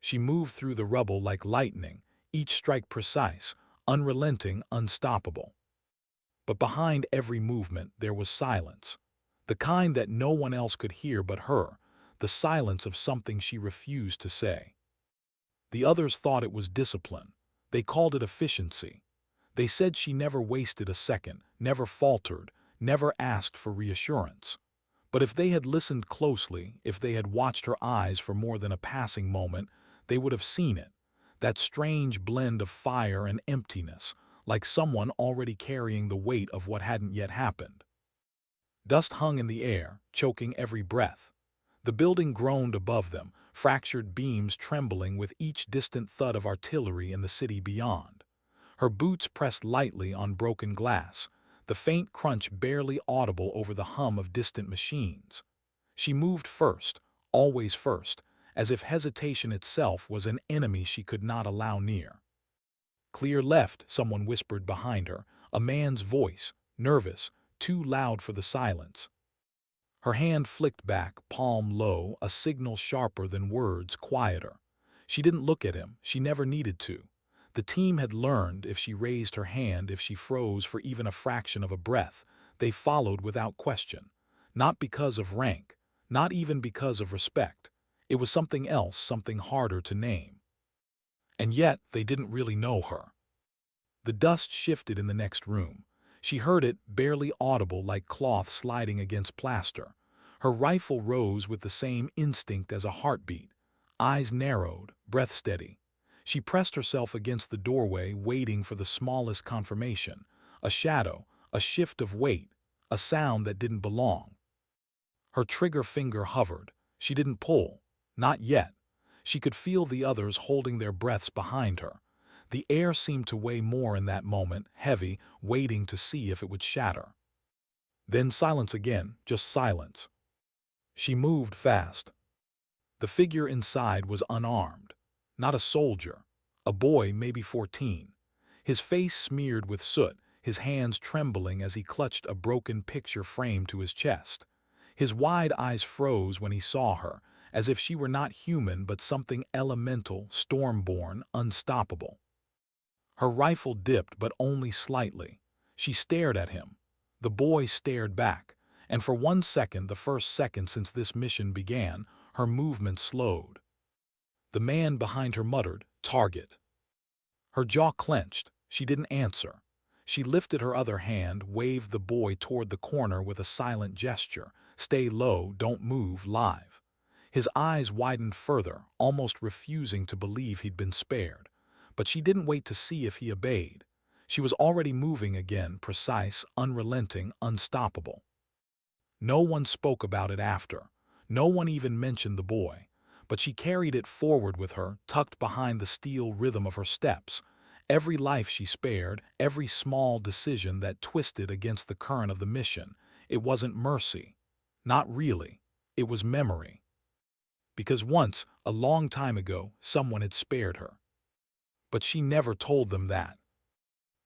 She moved through the rubble like lightning, each strike precise, unrelenting, unstoppable. But behind every movement there was silence, the kind that no one else could hear but her, the silence of something she refused to say. The others thought it was discipline. They called it efficiency. They said she never wasted a second, never faltered, never asked for reassurance. But if they had listened closely, if they had watched her eyes for more than a passing moment, they would have seen it, that strange blend of fire and emptiness, like someone already carrying the weight of what hadn't yet happened. Dust hung in the air, choking every breath. The building groaned above them, fractured beams trembling with each distant thud of artillery in the city beyond. Her boots pressed lightly on broken glass, the faint crunch barely audible over the hum of distant machines. She moved first, always first, as if hesitation itself was an enemy she could not allow near. "Clear left," someone whispered behind her, a man's voice, nervous, too loud for the silence. Her hand flicked back, palm low, a signal sharper than words, quieter. She didn't look at him, she never needed to. The team had learned if she raised her hand, if she froze for even a fraction of a breath, they followed without question. Not because of rank, not even because of respect. It was something else, something harder to name. And yet, they didn't really know her. The dust shifted in the next room. She heard it, barely audible like cloth sliding against plaster. Her rifle rose with the same instinct as a heartbeat. Eyes narrowed, breath steady. She pressed herself against the doorway, waiting for the smallest confirmation. A shadow, a shift of weight, a sound that didn't belong. Her trigger finger hovered. She didn't pull. Not yet. She could feel the others holding their breaths behind her. The air seemed to weigh more in that moment, heavy, waiting to see if it would shatter. Then silence again, just silence. She moved fast. The figure inside was unarmed. Not a soldier. A boy, maybe 14. His face smeared with soot, his hands trembling as he clutched a broken picture frame to his chest. His wide eyes froze when he saw her, as if she were not human but something elemental, storm-born, unstoppable. Her rifle dipped, but only slightly. She stared at him. The boy stared back, and for 1 second, the first second since this mission began, her movement slowed. The man behind her muttered, "Target." Her jaw clenched. She didn't answer. She lifted her other hand, waved the boy toward the corner with a silent gesture. "Stay low, don't move, live." His eyes widened further, almost refusing to believe he'd been spared. But she didn't wait to see if he obeyed. She was already moving again, precise, unrelenting, unstoppable. No one spoke about it after. No one even mentioned the boy. But she carried it forward with her, tucked behind the steel rhythm of her steps. Every life she spared, every small decision that twisted against the current of the mission, it wasn't mercy. Not really. It was memory. Because once, a long time ago, someone had spared her. But she never told them that.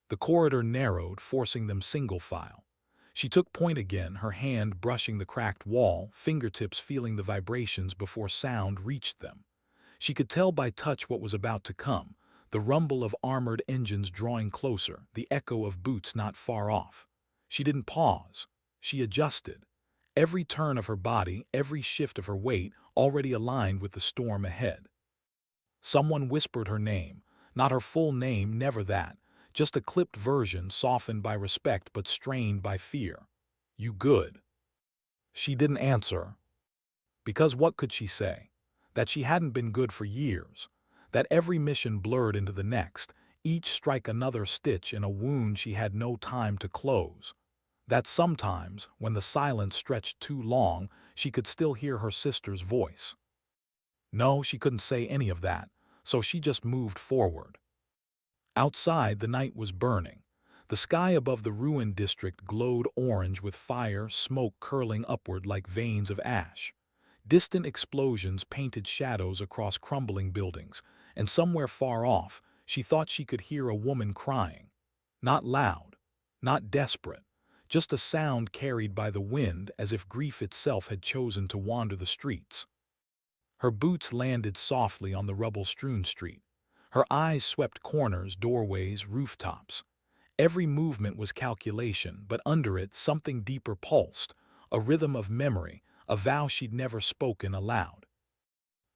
The corridor narrowed, forcing them single file. She took point again, her hand brushing the cracked wall, fingertips feeling the vibrations before sound reached them. She could tell by touch what was about to come, the rumble of armored engines drawing closer, the echo of boots not far off. She didn't pause. She adjusted. Every turn of her body, every shift of her weight, already aligned with the storm ahead. Someone whispered her name. Not her full name, never that. Just a clipped version, softened by respect but strained by fear. "You good?" She didn't answer. Because what could she say? That she hadn't been good for years. That every mission blurred into the next, each strike another stitch in a wound she had no time to close. That sometimes, when the silence stretched too long, she could still hear her sister's voice. No, she couldn't say any of that, so she just moved forward. Outside, the night was burning. The sky above the ruined district glowed orange with fire, smoke curling upward like veins of ash. Distant explosions painted shadows across crumbling buildings, and somewhere far off, she thought she could hear a woman crying. Not loud, not desperate, just a sound carried by the wind as if grief itself had chosen to wander the streets. Her boots landed softly on the rubble-strewn street. Her eyes swept corners, doorways, rooftops. Every movement was calculation, but under it something deeper pulsed, a rhythm of memory, a vow she'd never spoken aloud.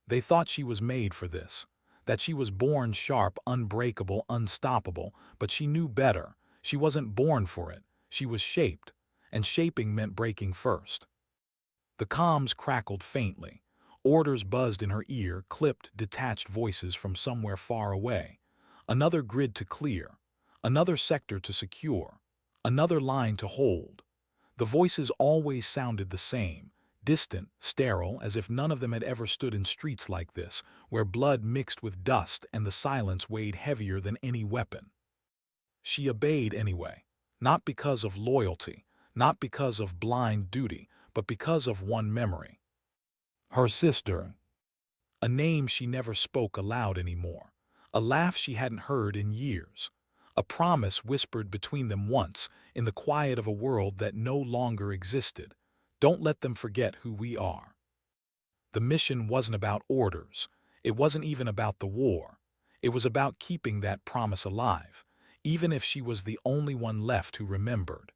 They thought she was made for this, that she was born sharp, unbreakable, unstoppable, but she knew better. She wasn't born for it. She was shaped, and shaping meant breaking first. The comms crackled faintly. Orders buzzed in her ear, clipped, detached voices from somewhere far away. Another grid to clear, another sector to secure, another line to hold. The voices always sounded the same, distant, sterile, as if none of them had ever stood in streets like this, where blood mixed with dust and the silence weighed heavier than any weapon. She obeyed anyway, not because of loyalty, not because of blind duty, but because of one memory. Her sister. A name she never spoke aloud anymore. A laugh she hadn't heard in years. A promise whispered between them once, in the quiet of a world that no longer existed. Don't let them forget who we are. The mission wasn't about orders. It wasn't even about the war. It was about keeping that promise alive, even if she was the only one left who remembered.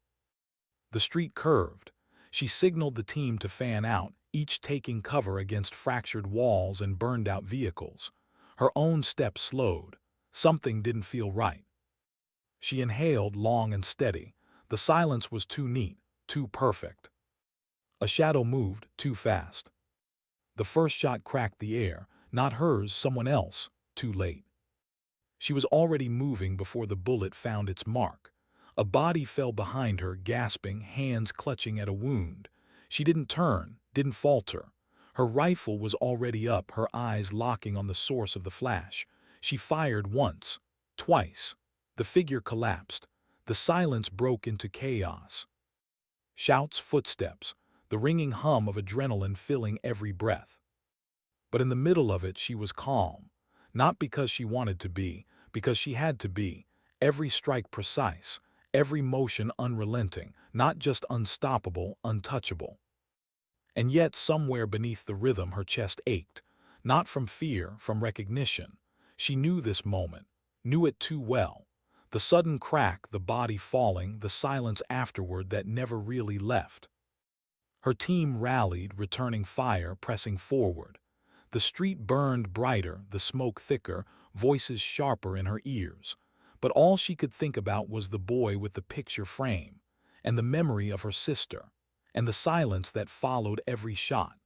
The street curved. She signaled the team to fan out, each taking cover against fractured walls and burned-out vehicles. Her own steps slowed. Something didn't feel right. She inhaled long and steady. The silence was too neat, too perfect. A shadow moved too fast. The first shot cracked the air, not hers, someone else, too late. She was already moving before the bullet found its mark. A body fell behind her, gasping, hands clutching at a wound. She didn't turn, didn't falter. Her rifle was already up, her eyes locking on the source of the flash. She fired once, twice. The figure collapsed. The silence broke into chaos. Shouts, footsteps, the ringing hum of adrenaline filling every breath. But in the middle of it she was calm. Not because she wanted to be, because she had to be. Every strike precise, every motion unrelenting, not just unstoppable, untouchable. And yet somewhere beneath the rhythm her chest ached, not from fear, from recognition. She knew this moment, knew it too well. The sudden crack, the body falling, the silence afterward that never really left. Her team rallied, returning fire, pressing forward. The street burned brighter, the smoke thicker, voices sharper in her ears. But all she could think about was the boy with the picture frame, and the memory of her sister, and the silence that followed every shot.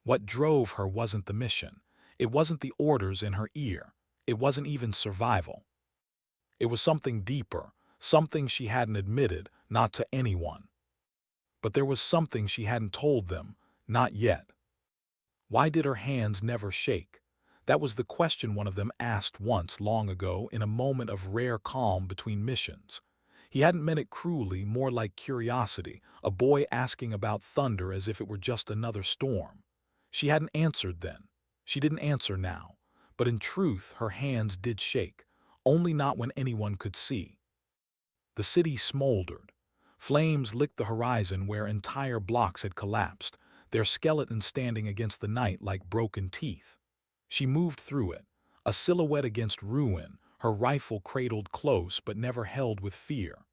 What drove her wasn't the mission. It wasn't the orders in her ear. It wasn't even survival. It was something deeper, something she hadn't admitted, not to anyone. But there was something she hadn't told them, not yet. Why did her hands never shake? That was the question one of them asked once long ago in a moment of rare calm between missions. He hadn't meant it cruelly, more like curiosity, a boy asking about thunder as if it were just another storm. She hadn't answered then. She didn't answer now. But in truth, her hands did shake, only not when anyone could see. The city smoldered. Flames licked the horizon where entire blocks had collapsed, their skeletons standing against the night like broken teeth. She moved through it, a silhouette against ruin, her rifle cradled close but never held with fear.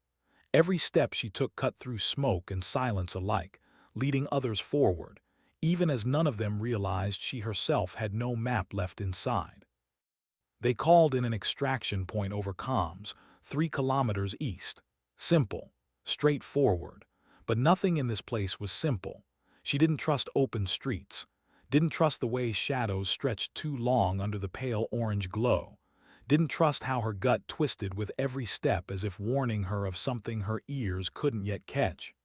Every step she took cut through smoke and silence alike, leading others forward, even as none of them realized she herself had no map left inside. They called in an extraction point over comms, 3 kilometers east. Simple, straightforward. But nothing in this place was simple. She didn't trust open streets, didn't trust the way shadows stretched too long under the pale orange glow, didn't trust how her gut twisted with every step as if warning her of something her ears couldn't yet catch.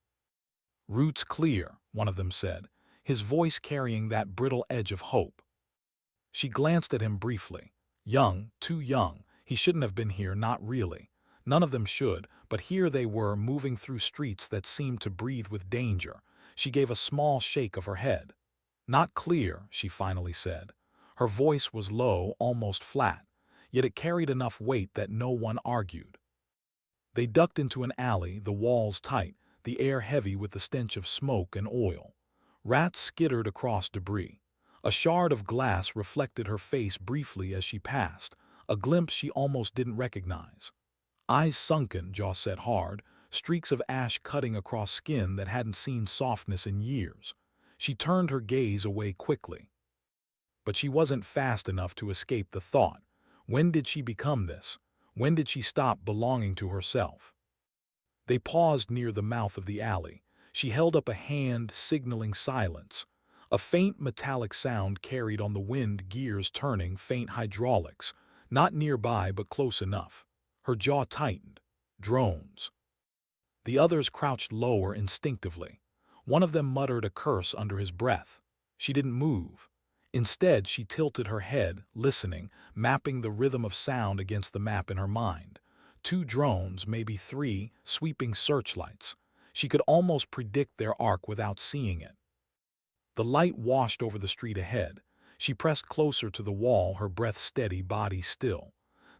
"Routes clear," one of them said, his voice carrying that brittle edge of hope. She glanced at him briefly. Young, too young, he shouldn't have been here, not really. None of them should, but here they were, moving through streets that seemed to breathe with danger. She gave a small shake of her head. "Not clear," she finally said. Her voice was low, almost flat, yet it carried enough weight that no one argued. They ducked into an alley, the walls tight, the air heavy with the stench of smoke and oil. Rats skittered across debris. A shard of glass reflected her face briefly as she passed, a glimpse she almost didn't recognize. Eyes sunken, jaw set hard, streaks of ash cutting across skin that hadn't seen softness in years. She turned her gaze away quickly. But she wasn't fast enough to escape the thought. When did she become this? When did she stop belonging to herself? They paused near the mouth of the alley. She held up a hand, signaling silence. A faint metallic sound carried on the wind, gears turning, faint hydraulics. Not nearby, but close enough. Her jaw tightened. Drones. The others crouched lower instinctively. One of them muttered a curse under his breath. She didn't move. Instead, she tilted her head, listening, mapping the rhythm of sound against the map in her mind. 2 drones, maybe 3, sweeping searchlights. She could almost predict their arc without seeing it. The light washed over the street ahead. She pressed closer to the wall, her breath steady, body still.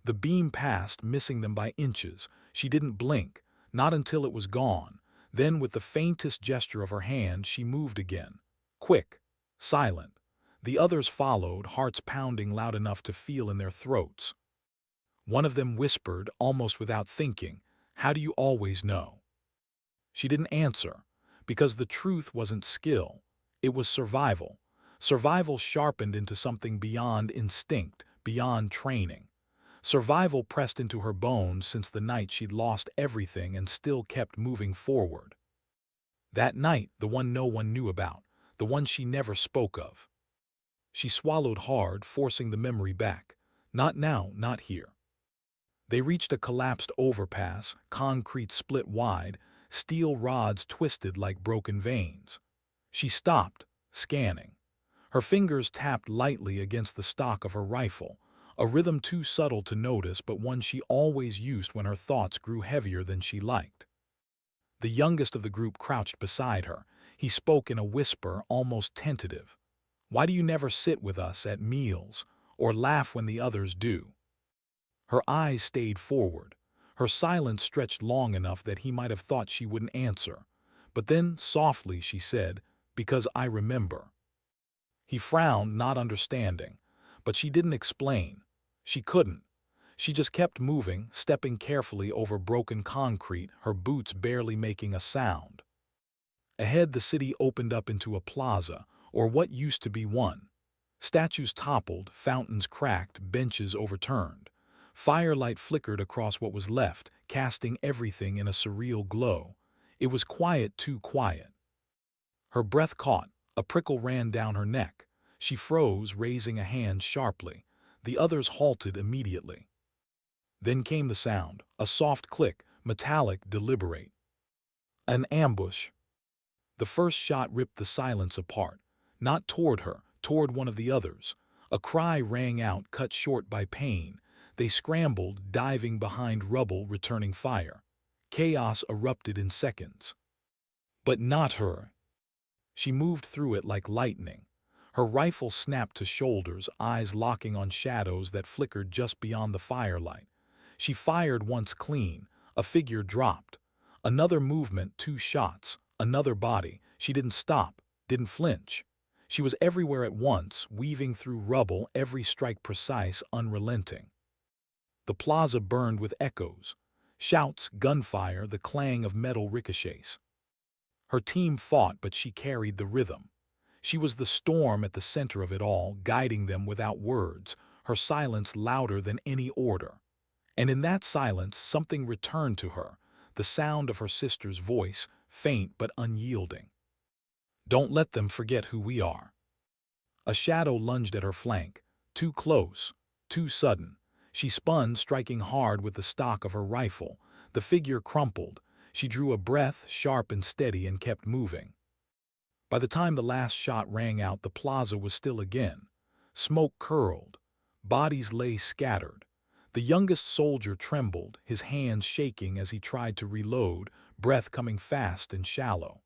The beam passed, missing them by inches. She didn't blink, not until it was gone. Then, with the faintest gesture of her hand, she moved again. Quick, silent. The others followed, hearts pounding loud enough to feel in their throats. One of them whispered, almost without thinking, "How do you always know?" She didn't answer, because the truth wasn't skill. It was survival. Survival sharpened into something beyond instinct, beyond training. Survival pressed into her bones since the night she'd lost everything and still kept moving forward. That night, the one no one knew about, the one she never spoke of. She swallowed hard, forcing the memory back. Not now, not here. They reached a collapsed overpass, concrete split wide, steel rods twisted like broken veins. She stopped, scanning. Her fingers tapped lightly against the stock of her rifle, a rhythm too subtle to notice but one she always used when her thoughts grew heavier than she liked. The youngest of the group crouched beside her. He spoke in a whisper, almost tentative. "Why do you never sit with us at meals, or laugh when the others do?" Her eyes stayed forward. Her silence stretched long enough that he might have thought she wouldn't answer. But then, softly, she said, "Because I remember." He frowned, not understanding. But she didn't explain. She couldn't. She just kept moving, stepping carefully over broken concrete, her boots barely making a sound. Ahead, the city opened up into a plaza, or what used to be one. Statues toppled, fountains cracked, benches overturned. Firelight flickered across what was left, casting everything in a surreal glow. It was quiet, too quiet. Her breath caught. A prickle ran down her neck. She froze, raising a hand sharply. The others halted immediately. Then came the sound, a soft click, metallic, deliberate. An ambush. The first shot ripped the silence apart. Not toward her, toward one of the others. A cry rang out, cut short by pain. They scrambled, diving behind rubble, returning fire. Chaos erupted in seconds. But not her. She moved through it like lightning. Her rifle snapped to shoulders, eyes locking on shadows that flickered just beyond the firelight. She fired once clean. A figure dropped. Another movement, 2 shots. Another body. She didn't stop, didn't flinch. She was everywhere at once, weaving through rubble, every strike precise, unrelenting. The plaza burned with echoes. Shouts, gunfire, the clang of metal ricochets. Her team fought, but she carried the rhythm. She was the storm at the center of it all, guiding them without words, her silence louder than any order. And in that silence, something returned to her, the sound of her sister's voice, faint but unyielding. "Don't let them forget who we are." A shadow lunged at her flank, too close, too sudden. She spun, striking hard with the stock of her rifle. The figure crumpled. She drew a breath, sharp and steady, and kept moving. By the time the last shot rang out, the plaza was still again. Smoke curled. Bodies lay scattered. The youngest soldier trembled, his hands shaking as he tried to reload, breath coming fast and shallow.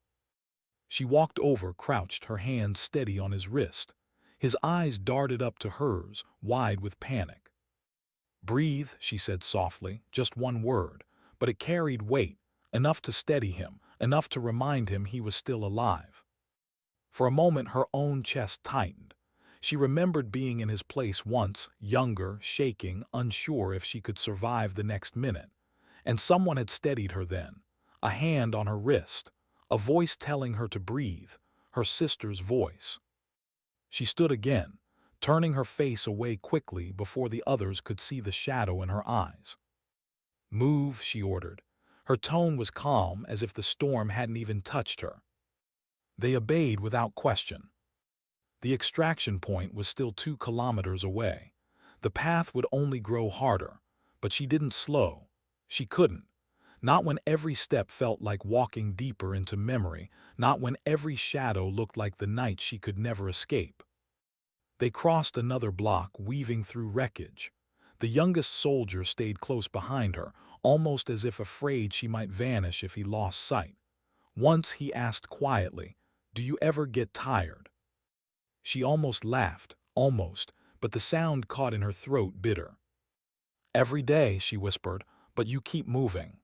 She walked over, crouched, her hand steady on his wrist. His eyes darted up to hers, wide with panic. "Breathe," she said softly, just one word, but it carried weight, enough to steady him, enough to remind him he was still alive. For a moment her own chest tightened. She remembered being in his place once, younger, shaking, unsure if she could survive the next minute. And someone had steadied her then, a hand on her wrist, a voice telling her to breathe, her sister's voice. She stood again, turning her face away quickly before the others could see the shadow in her eyes. "Move," she ordered. Her tone was calm, as if the storm hadn't even touched her. They obeyed without question. The extraction point was still 2 kilometers away. The path would only grow harder, but she didn't slow. She couldn't. Not when every step felt like walking deeper into memory, not when every shadow looked like the night she could never escape. They crossed another block, weaving through wreckage. The youngest soldier stayed close behind her, almost as if afraid she might vanish if he lost sight. Once he asked quietly, "Do you ever get tired?" She almost laughed, almost, but the sound caught in her throat bitter. "Every day," she whispered, "but you keep moving."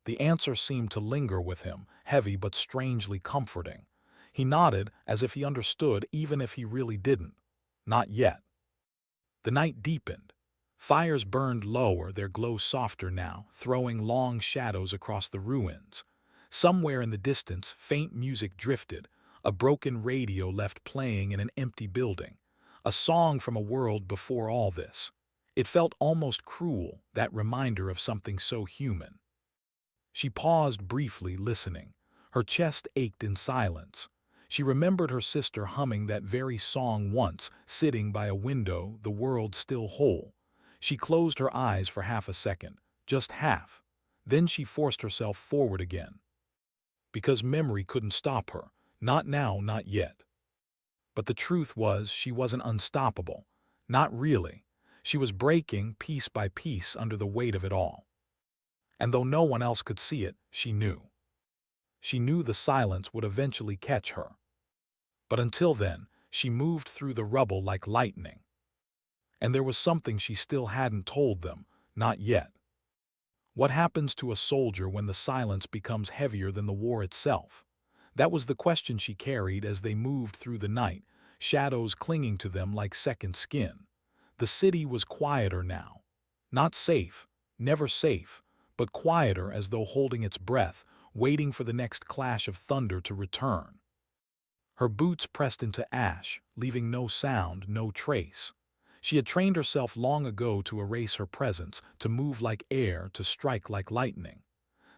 The answer seemed to linger with him, heavy but strangely comforting. He nodded as if he understood, even if he really didn't. Not yet. The night deepened. Fires burned lower, their glow softer now, throwing long shadows across the ruins. Somewhere in the distance, faint music drifted, a broken radio left playing in an empty building. A song from a world before all this. It felt almost cruel, that reminder of something so human. She paused briefly, listening. Her chest ached in silence. She remembered her sister humming that very song once, sitting by a window, the world still whole. She closed her eyes for half a second, just half. Then she forced herself forward again. Because memory couldn't stop her. Not now, not yet. But the truth was, she wasn't unstoppable. Not really. She was breaking piece by piece under the weight of it all. And though no one else could see it, she knew. She knew the silence would eventually catch her. But until then, she moved through the rubble like lightning. And there was something she still hadn't told them, not yet. What happens to a soldier when the silence becomes heavier than the war itself? That was the question she carried as they moved through the night, shadows clinging to them like second skin. The city was quieter now. Not safe, never safe, but quieter, as though holding its breath, waiting for the next clash of thunder to return. Her boots pressed into ash, leaving no sound, no trace. She had trained herself long ago to erase her presence, to move like air, to strike like lightning.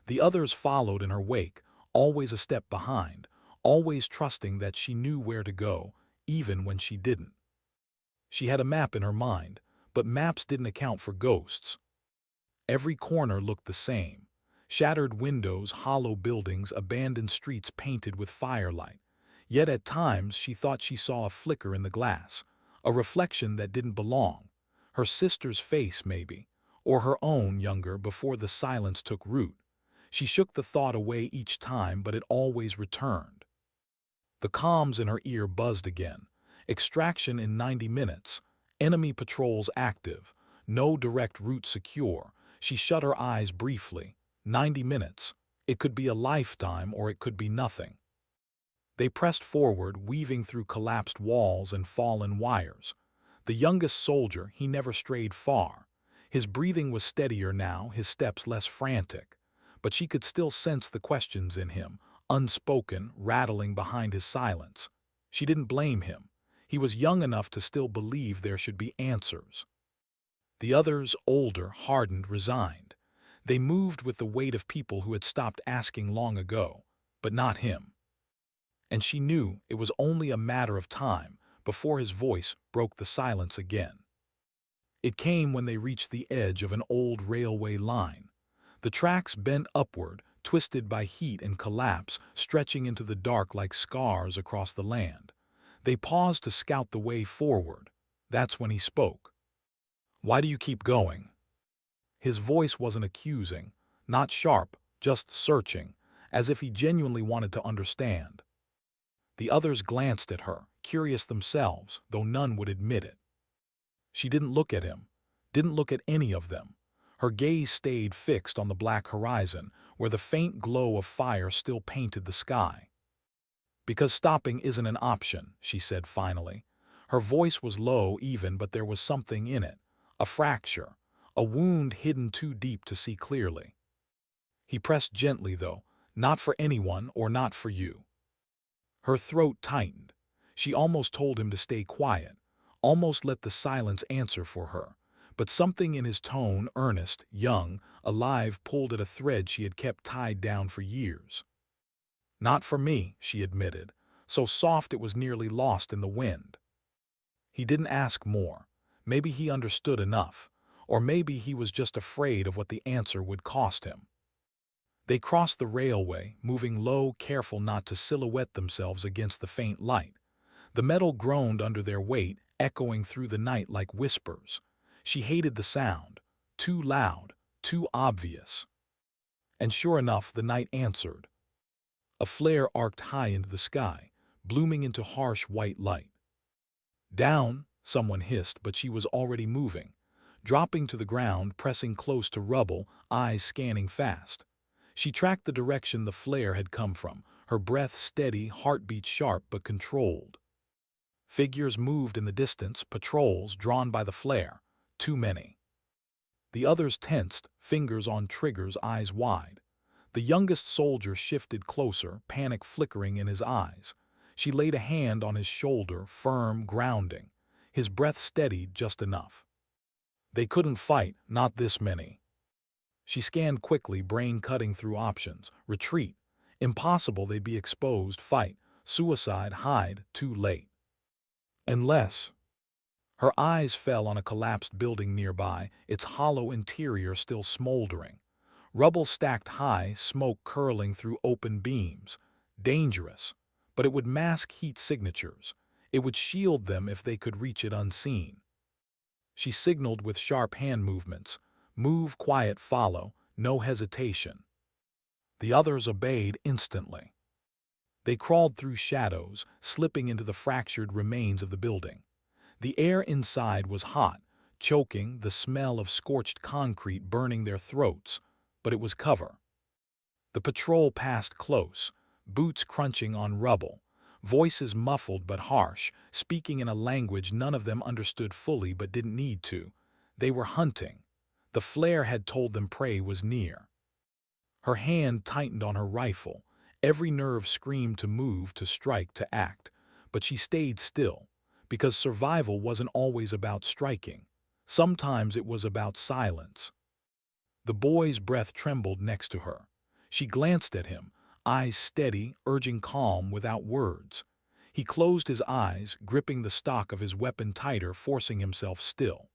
The others followed in her wake, always a step behind, always trusting that she knew where to go, even when she didn't. She had a map in her mind, but maps didn't account for ghosts. Every corner looked the same. Shattered windows, hollow buildings, abandoned streets painted with firelight. Yet at times she thought she saw a flicker in the glass, a reflection that didn't belong. Her sister's face, maybe, or her own, younger, before the silence took root. She shook the thought away each time, but it always returned. The comms in her ear buzzed again. Extraction in 90 minutes. Enemy patrols active. No direct route secure. She shut her eyes briefly. 90 minutes. It could be a lifetime, or it could be nothing. They pressed forward, weaving through collapsed walls and fallen wires. The youngest soldier, he never strayed far. His breathing was steadier now, his steps less frantic. But she could still sense the questions in him, unspoken, rattling behind his silence. She didn't blame him. He was young enough to still believe there should be answers. The others, older, hardened, resigned. They moved with the weight of people who had stopped asking long ago, but not him. And she knew it was only a matter of time before his voice broke the silence again. It came when they reached the edge of an old railway line. The tracks bent upward, twisted by heat and collapse, stretching into the dark like scars across the land. They paused to scout the way forward. That's when he spoke. "Why do you keep going?" His voice wasn't accusing, not sharp, just searching, as if he genuinely wanted to understand. The others glanced at her, curious themselves, though none would admit it. She didn't look at him, didn't look at any of them. Her gaze stayed fixed on the black horizon, where the faint glow of fire still painted the sky. "Because stopping isn't an option," she said finally. Her voice was low even, but there was something in it. A fracture. A wound hidden too deep to see clearly. He pressed gently, though. Not for anyone or not for you. Her throat tightened. She almost told him to stay quiet, almost let the silence answer for her. But something in his tone, earnest, young, alive, pulled at a thread she had kept tied down for years. Not for me, she admitted, so soft it was nearly lost in the wind. He didn't ask more. Maybe he understood enough, or maybe he was just afraid of what the answer would cost him. They crossed the railway, moving low, careful not to silhouette themselves against the faint light. The metal groaned under their weight, echoing through the night like whispers. She hated the sound. Too loud, too obvious. And sure enough, the night answered. A flare arced high into the sky, blooming into harsh white light. Down, someone hissed, but she was already moving. Dropping to the ground, pressing close to rubble, eyes scanning fast. She tracked the direction the flare had come from, her breath steady, heartbeat sharp but controlled. Figures moved in the distance, patrols drawn by the flare. Too many. The others tensed, fingers on triggers, eyes wide. The youngest soldier shifted closer, panic flickering in his eyes. She laid a hand on his shoulder, firm, grounding. His breath steadied just enough. They couldn't fight, not this many. She scanned quickly, brain cutting through options. Retreat. Impossible, they'd be exposed. Fight. Suicide. Hide. Too late. Unless... Her eyes fell on a collapsed building nearby, its hollow interior still smoldering. Rubble stacked high, smoke curling through open beams. Dangerous. But it would mask heat signatures. It would shield them if they could reach it unseen. She signaled with sharp hand movements. Move, quiet, follow, no hesitation. The others obeyed instantly. They crawled through shadows, slipping into the fractured remains of the building. The air inside was hot, choking, the smell of scorched concrete burning their throats, but it was cover. The patrol passed close, boots crunching on rubble, voices muffled but harsh, speaking in a language none of them understood fully but didn't need to. They were hunting. The flare had told them prey was near. Her hand tightened on her rifle. Every nerve screamed to move, to strike, to act. But she stayed still, because survival wasn't always about striking. Sometimes it was about silence. The boy's breath trembled next to her. She glanced at him, eyes steady, urging calm without words. He closed his eyes, gripping the stock of his weapon tighter, forcing himself still.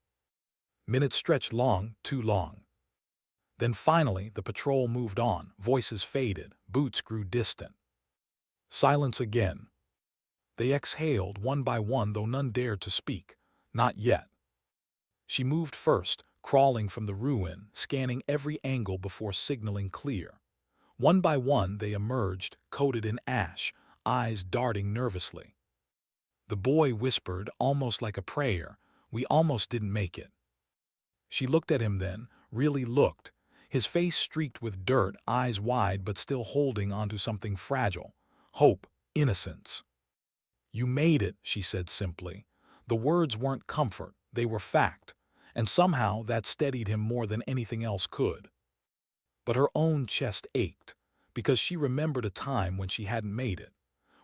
Minutes stretched long, too long. Then finally the patrol moved on, voices faded, boots grew distant. Silence again. They exhaled one by one, though none dared to speak. Not yet. She moved first, crawling from the ruin, scanning every angle before signaling clear. One by one they emerged, coated in ash, eyes darting nervously. The boy whispered, almost like a prayer, "We almost didn't make it." She looked at him then, really looked. His face streaked with dirt, eyes wide but still holding onto something fragile. Hope, innocence. "You made it," she said simply. The words weren't comfort, they were fact, and somehow that steadied him more than anything else could. But her own chest ached, because she remembered a time when she hadn't made it.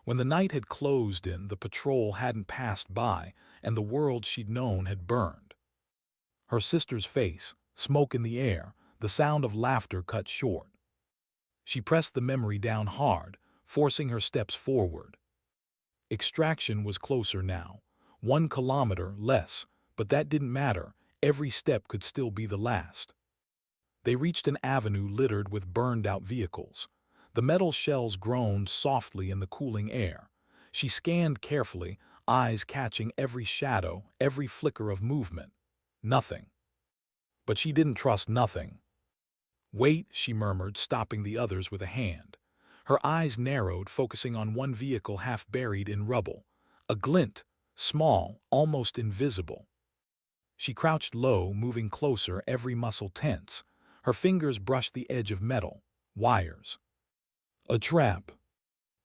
When the night had closed in, the patrol hadn't passed by, and the world she'd known had burned. Her sister's face, smoke in the air, the sound of laughter cut short. She pressed the memory down hard, forcing her steps forward. Extraction was closer now. 1 kilometer less, but that didn't matter. Every step could still be the last. They reached an avenue littered with burned-out vehicles. The metal shells groaned softly in the cooling air. She scanned carefully, eyes catching every shadow, every flicker of movement. Nothing. But she didn't trust nothing. "Wait," she murmured, stopping the others with a hand. Her eyes narrowed, focusing on one vehicle half buried in rubble. A glint, small, almost invisible. She crouched low, moving closer, every muscle tense. Her fingers brushed the edge of metal. Wires. A trap.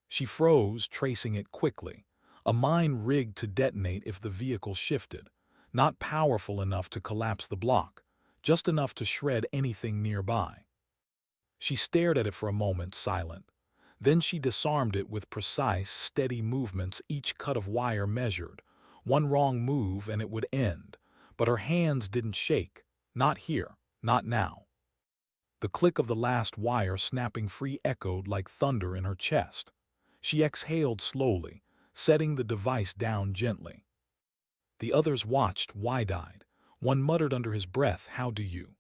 She froze, tracing it quickly. A mine rigged to detonate if the vehicle shifted, not powerful enough to collapse the block, just enough to shred anything nearby. She stared at it for a moment, silent. Then she disarmed it with precise, steady movements, each cut of wire measured. One wrong move and it would end. But her hands didn't shake. Not here, not now. The click of the last wire snapping free echoed like thunder in her chest. She exhaled slowly, setting the device down gently. The others watched, wide-eyed. One muttered under his breath, "How do you?"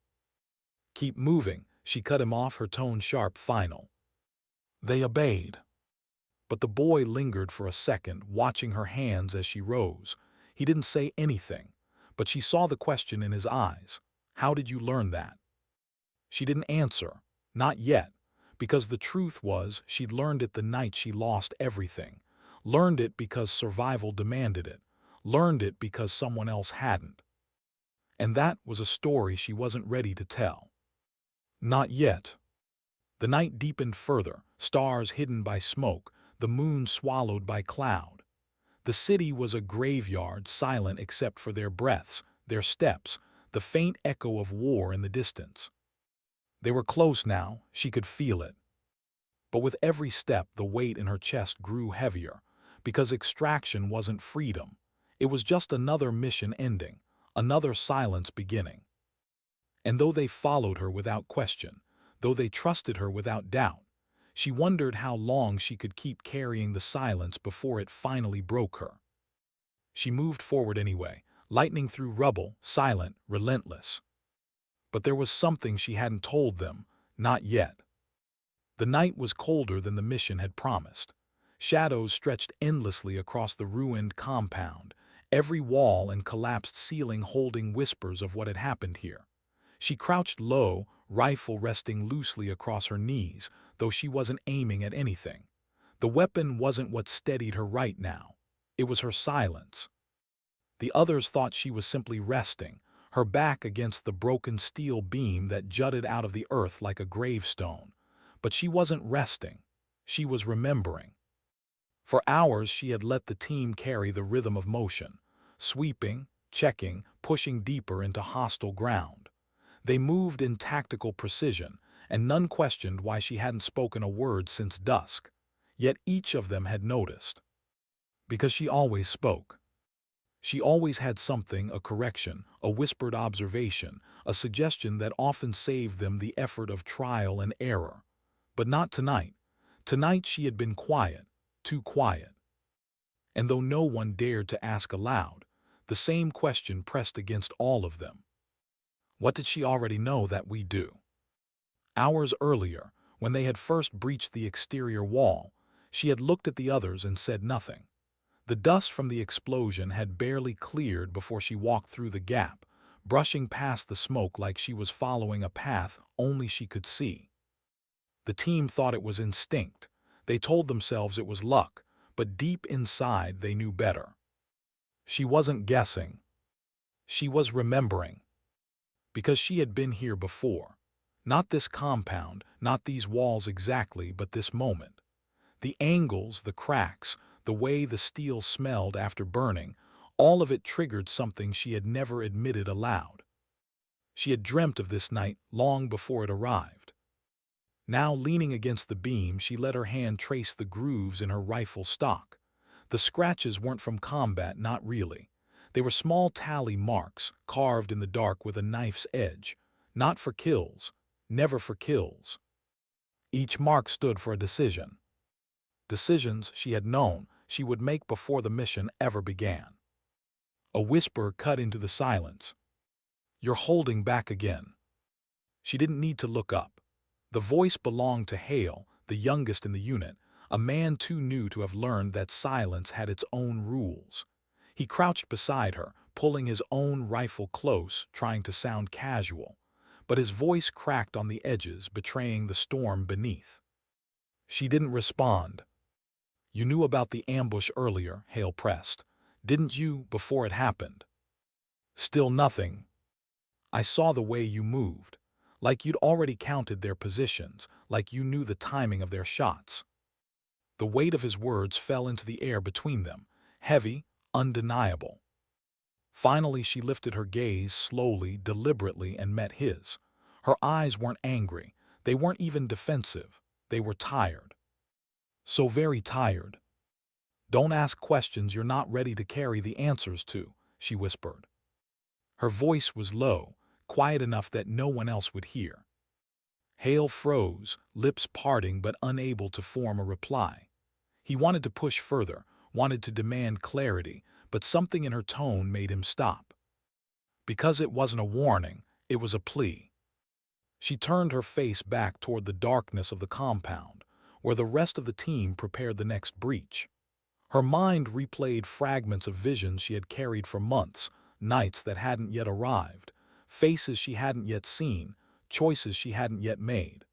"Keep moving," she cut him off, her tone sharp, final. They obeyed. But the boy lingered for a second, watching her hands as she rose. He didn't say anything, but she saw the question in his eyes. "How did you learn that?" She didn't answer. Not yet. Because the truth was, she'd learned it the night she lost everything. Learned it because survival demanded it. Learned it because someone else hadn't. And that was a story she wasn't ready to tell. Not yet. The night deepened further, stars hidden by smoke, the moon swallowed by cloud. The city was a graveyard, silent except for their breaths, their steps, the faint echo of war in the distance. They were close now, she could feel it. But with every step, the weight in her chest grew heavier, because extraction wasn't freedom. It was just another mission ending, another silence beginning. And though they followed her without question, though they trusted her without doubt, she wondered how long she could keep carrying the silence before it finally broke her. She moved forward anyway, lightning through rubble, silent, relentless. But there was something she hadn't told them, not yet. The night was colder than the mission had promised. Shadows stretched endlessly across the ruined compound, every wall and collapsed ceiling holding whispers of what had happened here. She crouched low, rifle resting loosely across her knees, though she wasn't aiming at anything. The weapon wasn't what steadied her right now. It was her silence. The others thought she was simply resting, her back against the broken steel beam that jutted out of the earth like a gravestone. But she wasn't resting. She was remembering. For hours she had let the team carry the rhythm of motion, sweeping, checking, pushing deeper into hostile ground. They moved in tactical precision, and none questioned why she hadn't spoken a word since dusk. Yet each of them had noticed. Because she always spoke. She always had something, a correction, a whispered observation, a suggestion that often saved them the effort of trial and error. But not tonight. Tonight she had been quiet, too quiet. And though no one dared to ask aloud, the same question pressed against all of them. What did she already know that we do? Hours earlier, when they had first breached the exterior wall, she had looked at the others and said nothing. The dust from the explosion had barely cleared before she walked through the gap, brushing past the smoke like she was following a path only she could see. The team thought it was instinct. They told themselves it was luck, but deep inside they knew better. She wasn't guessing. She was remembering. Because she had been here before. Not this compound, not these walls exactly, but this moment. The angles, the cracks, the way the steel smelled after burning, all of it triggered something she had never admitted aloud. She had dreamt of this night long before it arrived. Now, leaning against the beam, she let her hand trace the grooves in her rifle stock. The scratches weren't from combat, not really. They were small tally marks, carved in the dark with a knife's edge. Not for kills, never for kills. Each mark stood for a decision. Decisions she had known she would make before the mission ever began. A whisper cut into the silence. "You're holding back again." She didn't need to look up. The voice belonged to Hale, the youngest in the unit, a man too new to have learned that silence had its own rules. He crouched beside her, pulling his own rifle close, trying to sound casual. But his voice cracked on the edges, betraying the storm beneath. She didn't respond. "You knew about the ambush earlier," Hale pressed. "Didn't you, before it happened?" Still nothing. "I saw the way you moved. Like you'd already counted their positions, like you knew the timing of their shots." The weight of his words fell into the air between them, heavy, undeniable. Finally, she lifted her gaze slowly, deliberately, and met his. Her eyes weren't angry. They weren't even defensive. They were tired. So very tired. "Don't ask questions you're not ready to carry the answers to," she whispered. Her voice was low, quiet enough that no one else would hear. Hale froze, lips parting but unable to form a reply. He wanted to push further, wanted to demand clarity, but something in her tone made him stop. Because it wasn't a warning, it was a plea. She turned her face back toward the darkness of the compound, where the rest of the team prepared the next breach. Her mind replayed fragments of visions she had carried for months, nights that hadn't yet arrived, faces she hadn't yet seen, choices she hadn't yet made.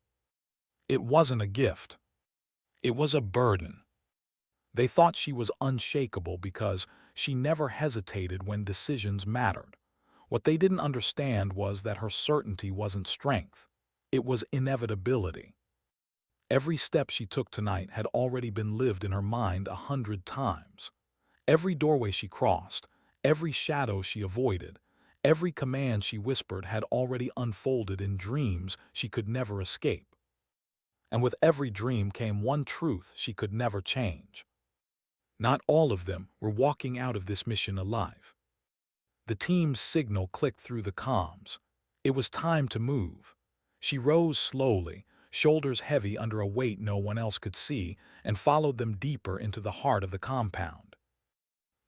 It wasn't a gift. It was a burden. They thought she was unshakable because she never hesitated when decisions mattered. What they didn't understand was that her certainty wasn't strength. It was inevitability. Every step she took tonight had already been lived in her mind 100 times. Every doorway she crossed, every shadow she avoided, every command she whispered had already unfolded in dreams she could never escape. And with every dream came one truth she could never change. Not all of them were walking out of this mission alive. The team's signal clicked through the comms. It was time to move. She rose slowly, shoulders heavy under a weight no one else could see, and followed them deeper into the heart of the compound.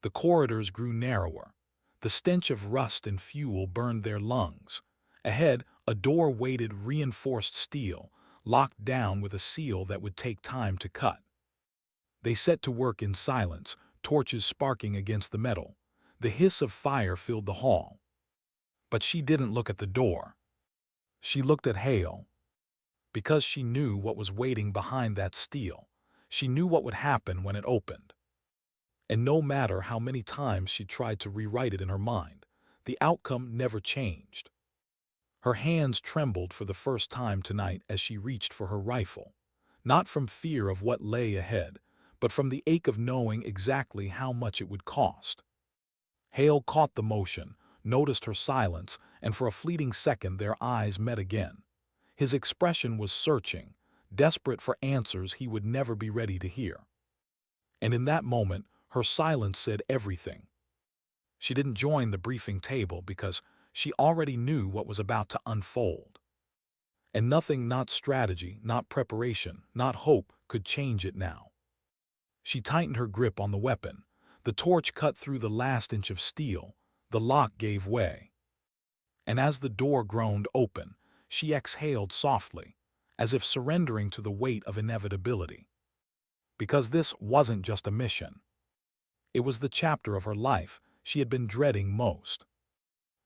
The corridors grew narrower. The stench of rust and fuel burned their lungs. Ahead, a door weighted reinforced steel, locked down with a seal that would take time to cut. They set to work in silence, torches sparking against the metal. The hiss of fire filled the hall. But she didn't look at the door. She looked at Hale. Because she knew what was waiting behind that steel. She knew what would happen when it opened. And no matter how many times she tried to rewrite it in her mind, the outcome never changed. Her hands trembled for the first time tonight as she reached for her rifle, not from fear of what lay ahead, but from the ache of knowing exactly how much it would cost. Hale caught the motion, noticed her silence, and for a fleeting second their eyes met again. His expression was searching, desperate for answers he would never be ready to hear. And in that moment, her silence said everything. She didn't join the briefing table because she already knew what was about to unfold. And nothing, not strategy, not preparation, not hope, could change it now. She tightened her grip on the weapon. The torch cut through the last inch of steel. The lock gave way. And as the door groaned open, she exhaled softly, as if surrendering to the weight of inevitability. Because this wasn't just a mission. It was the chapter of her life she had been dreading most.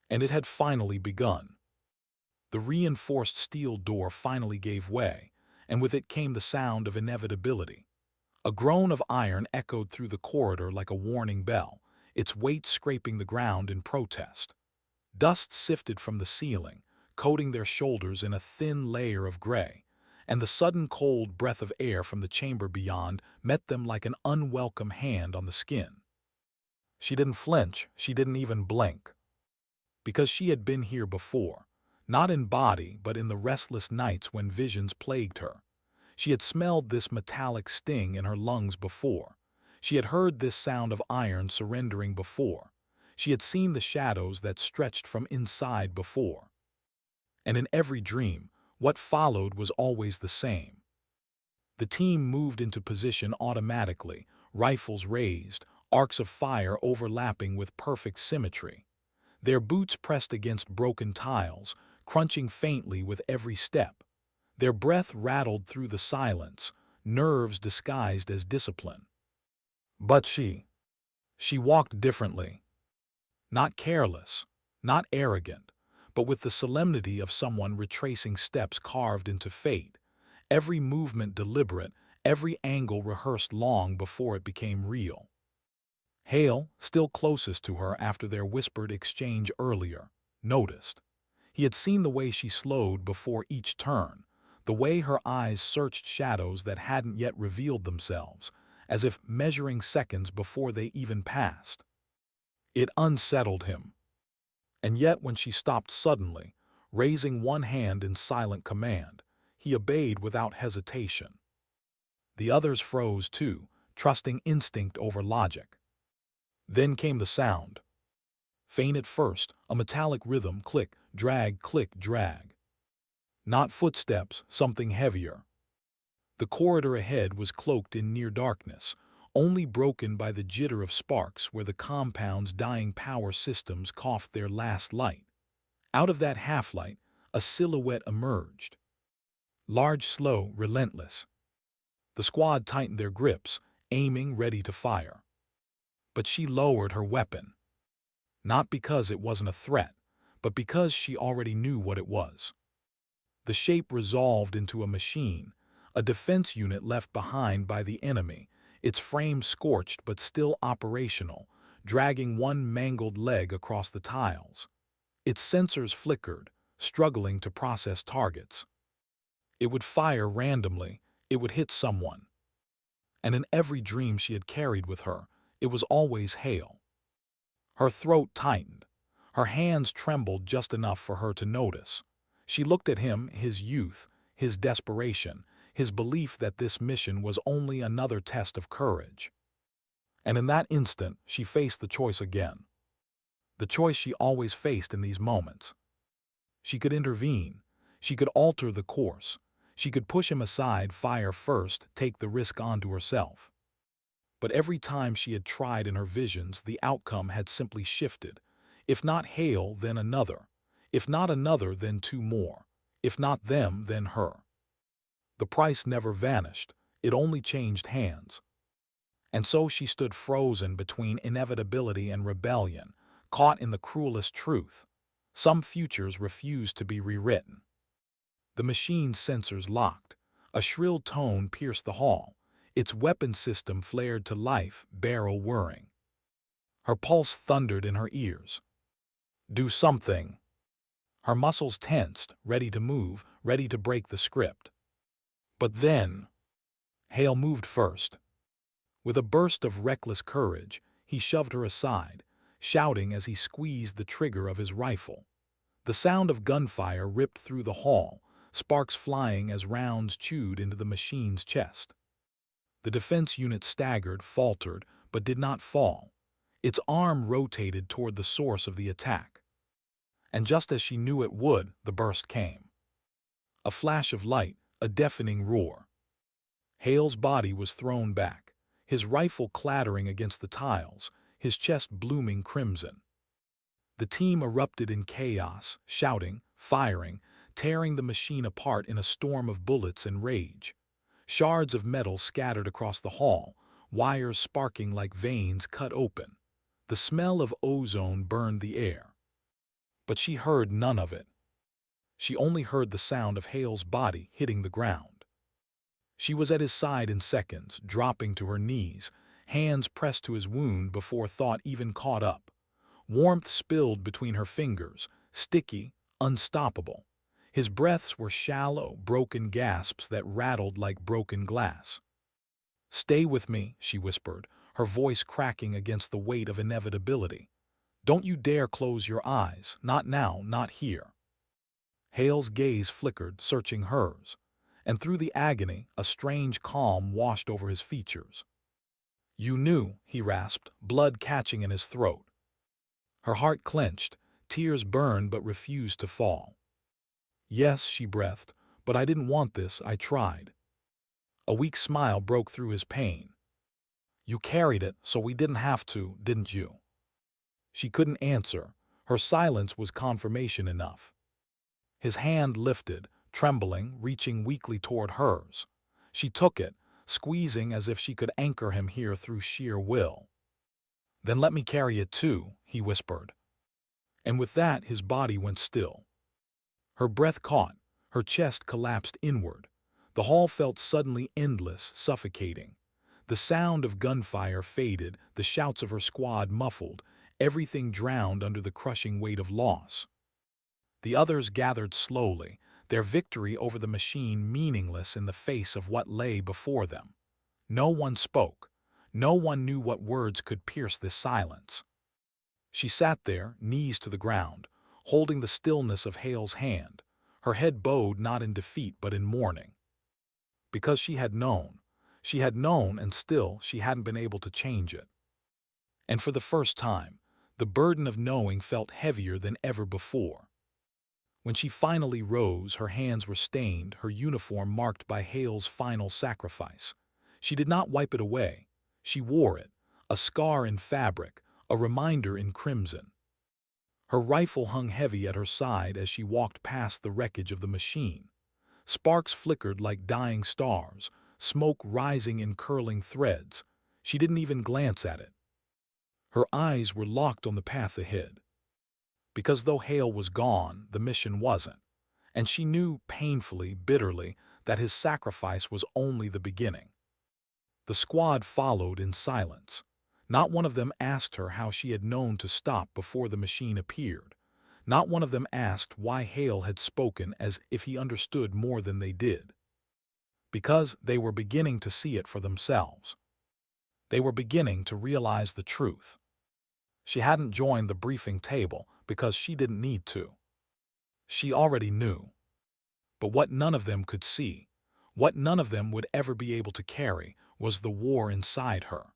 And it had finally begun. The reinforced steel door finally gave way, and with it came the sound of inevitability. A groan of iron echoed through the corridor like a warning bell, its weight scraping the ground in protest. Dust sifted from the ceiling, coating their shoulders in a thin layer of gray, and the sudden cold breath of air from the chamber beyond met them like an unwelcome hand on the skin. She didn't flinch, she didn't even blink. Because she had been here before, not in body but in the restless nights when visions plagued her. She had smelled this metallic sting in her lungs before. She had heard this sound of iron surrendering before. She had seen the shadows that stretched from inside before. And in every dream, what followed was always the same. The team moved into position automatically, rifles raised, arcs of fire overlapping with perfect symmetry. Their boots pressed against broken tiles, crunching faintly with every step. Their breath rattled through the silence, nerves disguised as discipline. But she walked differently. Not careless, not arrogant, but with the solemnity of someone retracing steps carved into fate, every movement deliberate, every angle rehearsed long before it became real. Hale, still closest to her after their whispered exchange earlier, noticed. He had seen the way she slowed before each turn, the way her eyes searched shadows that hadn't yet revealed themselves, as if measuring seconds before they even passed. It unsettled him. And yet when she stopped suddenly, raising one hand in silent command, he obeyed without hesitation. The others froze too, trusting instinct over logic. Then came the sound. Faint at first, a metallic rhythm, click, drag. Not footsteps, something heavier. The corridor ahead was cloaked in near darkness, only broken by the jitter of sparks where the compound's dying power systems coughed their last light. Out of that half-light, a silhouette emerged. Large, slow, relentless. The squad tightened their grips, aiming, ready to fire. But she lowered her weapon. Not because it wasn't a threat, but because she already knew what it was. The shape resolved into a machine, a defense unit left behind by the enemy, its frame scorched but still operational, dragging one mangled leg across the tiles. Its sensors flickered, struggling to process targets. It would fire randomly, it would hit someone. And in every dream she had carried with her, it was always Hale. Her throat tightened. Her hands trembled just enough for her to notice. She looked at him, his youth, his desperation, his belief that this mission was only another test of courage. And in that instant, she faced the choice again. The choice she always faced in these moments. She could intervene. She could alter the course. She could push him aside, fire first, take the risk onto herself. But every time she had tried in her visions, the outcome had simply shifted. If not Hale, then another. If not another, then two more. If not them, then her. The price never vanished. It only changed hands. And so she stood frozen between inevitability and rebellion, caught in the cruelest truth. Some futures refused to be rewritten. The machine's sensors locked. A shrill tone pierced the hall. Its weapon system flared to life, barrel whirring. Her pulse thundered in her ears. Do something. Her muscles tensed, ready to move, ready to break the script. But then, Hale moved first. With a burst of reckless courage, he shoved her aside, shouting as he squeezed the trigger of his rifle. The sound of gunfire ripped through the hall, sparks flying as rounds chewed into the machine's chest. The defense unit staggered, faltered, but did not fall. Its arm rotated toward the source of the attack. And just as she knew it would, the burst came. A flash of light, a deafening roar. Hale's body was thrown back, his rifle clattering against the tiles, his chest blooming crimson. The team erupted in chaos, shouting, firing, tearing the machine apart in a storm of bullets and rage. Shards of metal scattered across the hall, wires sparking like veins cut open. The smell of ozone burned the air. But she heard none of it. She only heard the sound of Hale's body hitting the ground. She was at his side in seconds, dropping to her knees, hands pressed to his wound before thought even caught up. Warmth spilled between her fingers, sticky, unstoppable. His breaths were shallow, broken gasps that rattled like broken glass. "Stay with me," she whispered, her voice cracking against the weight of inevitability. "Don't you dare close your eyes, not now, not here." Hale's gaze flickered, searching hers, and through the agony, a strange calm washed over his features. "You knew," he rasped, blood catching in his throat. Her heart clenched, tears burned but refused to fall. "Yes," she breathed, "but I didn't want this, I tried." A weak smile broke through his pain. "You carried it, so we didn't have to, didn't you?" She couldn't answer. Her silence was confirmation enough. His hand lifted, trembling, reaching weakly toward hers. She took it, squeezing as if she could anchor him here through sheer will. "Then let me carry it too," he whispered. And with that, his body went still. Her breath caught, her chest collapsed inward. The hall felt suddenly endless, suffocating. The sound of gunfire faded, the shouts of her squad muffled, everything drowned under the crushing weight of loss. The others gathered slowly, their victory over the machine meaningless in the face of what lay before them. No one spoke, No one knew what words could pierce this silence. She sat there, knees to the ground, holding the stillness of Hale's hand, her head bowed not in defeat but in mourning. Because she had known and still she hadn't been able to change it. And for the first time, the burden of knowing felt heavier than ever before. When she finally rose, her hands were stained, her uniform marked by Hale's final sacrifice. She did not wipe it away. She wore it, a scar in fabric, a reminder in crimson. Her rifle hung heavy at her side as she walked past the wreckage of the machine. Sparks flickered like dying stars, smoke rising in curling threads. She didn't even glance at it. Her eyes were locked on the path ahead. Because though Hale was gone, the mission wasn't. And she knew painfully, bitterly, that his sacrifice was only the beginning. The squad followed in silence. Not one of them asked her how she had known to stop before the machine appeared. Not one of them asked why Hale had spoken as if he understood more than they did. Because they were beginning to see it for themselves. They were beginning to realize the truth. She hadn't joined the briefing table because she didn't need to. She already knew. But what none of them could see, what none of them would ever be able to carry, was the war inside her.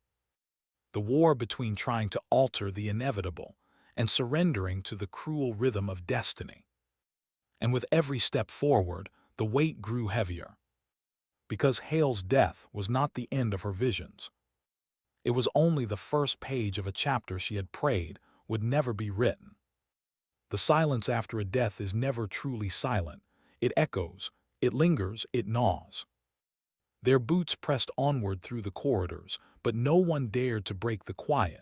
The war between trying to alter the inevitable and surrendering to the cruel rhythm of destiny. And with every step forward, the weight grew heavier. Because Hale's death was not the end of her visions. It was only the first page of a chapter she had prayed would never be written. The silence after a death is never truly silent. It echoes, it lingers, it gnaws. Their boots pressed onward through the corridors, but no one dared to break the quiet.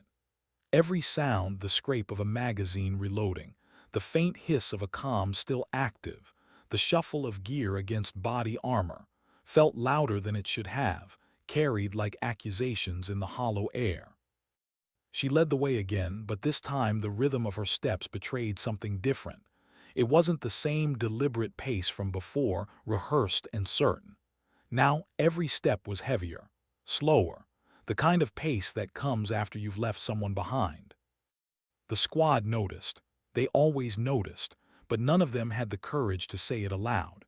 Every sound, the scrape of a magazine reloading, the faint hiss of a comm still active, the shuffle of gear against body armor, felt louder than it should have, carried like accusations in the hollow air. She led the way again, but this time the rhythm of her steps betrayed something different. It wasn't the same deliberate pace from before, rehearsed and certain. Now every step was heavier, slower, the kind of pace that comes after you've left someone behind. The squad noticed. They always noticed, but none of them had the courage to say it aloud.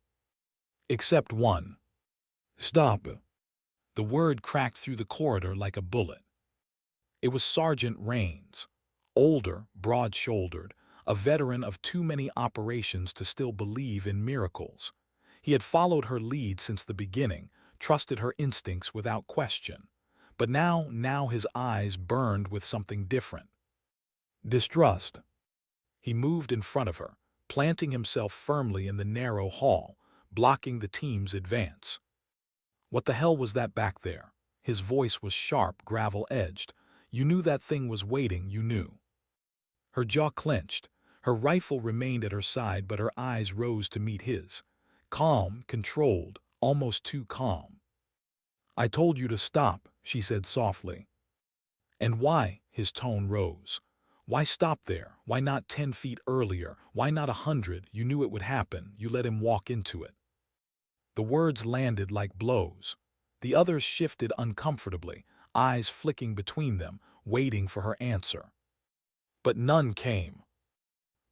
Except one. Stop. The word cracked through the corridor like a bullet. It was Sergeant Rains, older, broad-shouldered, a veteran of too many operations to still believe in miracles. He had followed her lead since the beginning, trusted her instincts without question. But now his eyes burned with something different. Distrust. He moved in front of her, planting himself firmly in the narrow hall, blocking the team's advance. What the hell was that back there? His voice was sharp, gravel-edged. You knew that thing was waiting, you knew. Her jaw clenched. Her rifle remained at her side, but her eyes rose to meet his. Calm, controlled, almost too calm. I told you to stop, she said softly. And why? His tone rose. Why stop there? Why not 10 feet earlier? Why not 100? You knew it would happen. You let him walk into it. The words landed like blows. The others shifted uncomfortably, eyes flicking between them, waiting for her answer. But none came.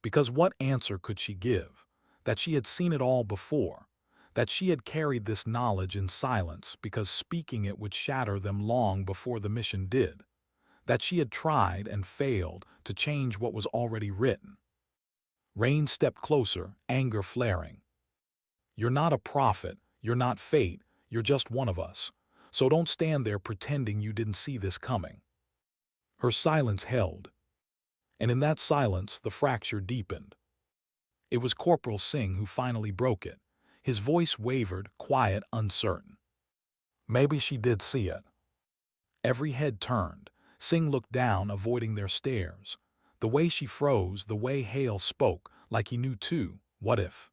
Because what answer could she give? That she had seen it all before. That she had carried this knowledge in silence because speaking it would shatter them long before the mission did. That she had tried and failed to change what was already written. Rain stepped closer, anger flaring. You're not a prophet, you're not fate, you're just one of us. So don't stand there pretending you didn't see this coming. Her silence held. And in that silence, the fracture deepened. It was Corporal Singh who finally broke it. His voice wavered, quiet, uncertain. Maybe she did see it. Every head turned. Singh looked down, avoiding their stares. The way she froze, the way Hale spoke, like he knew too. What if?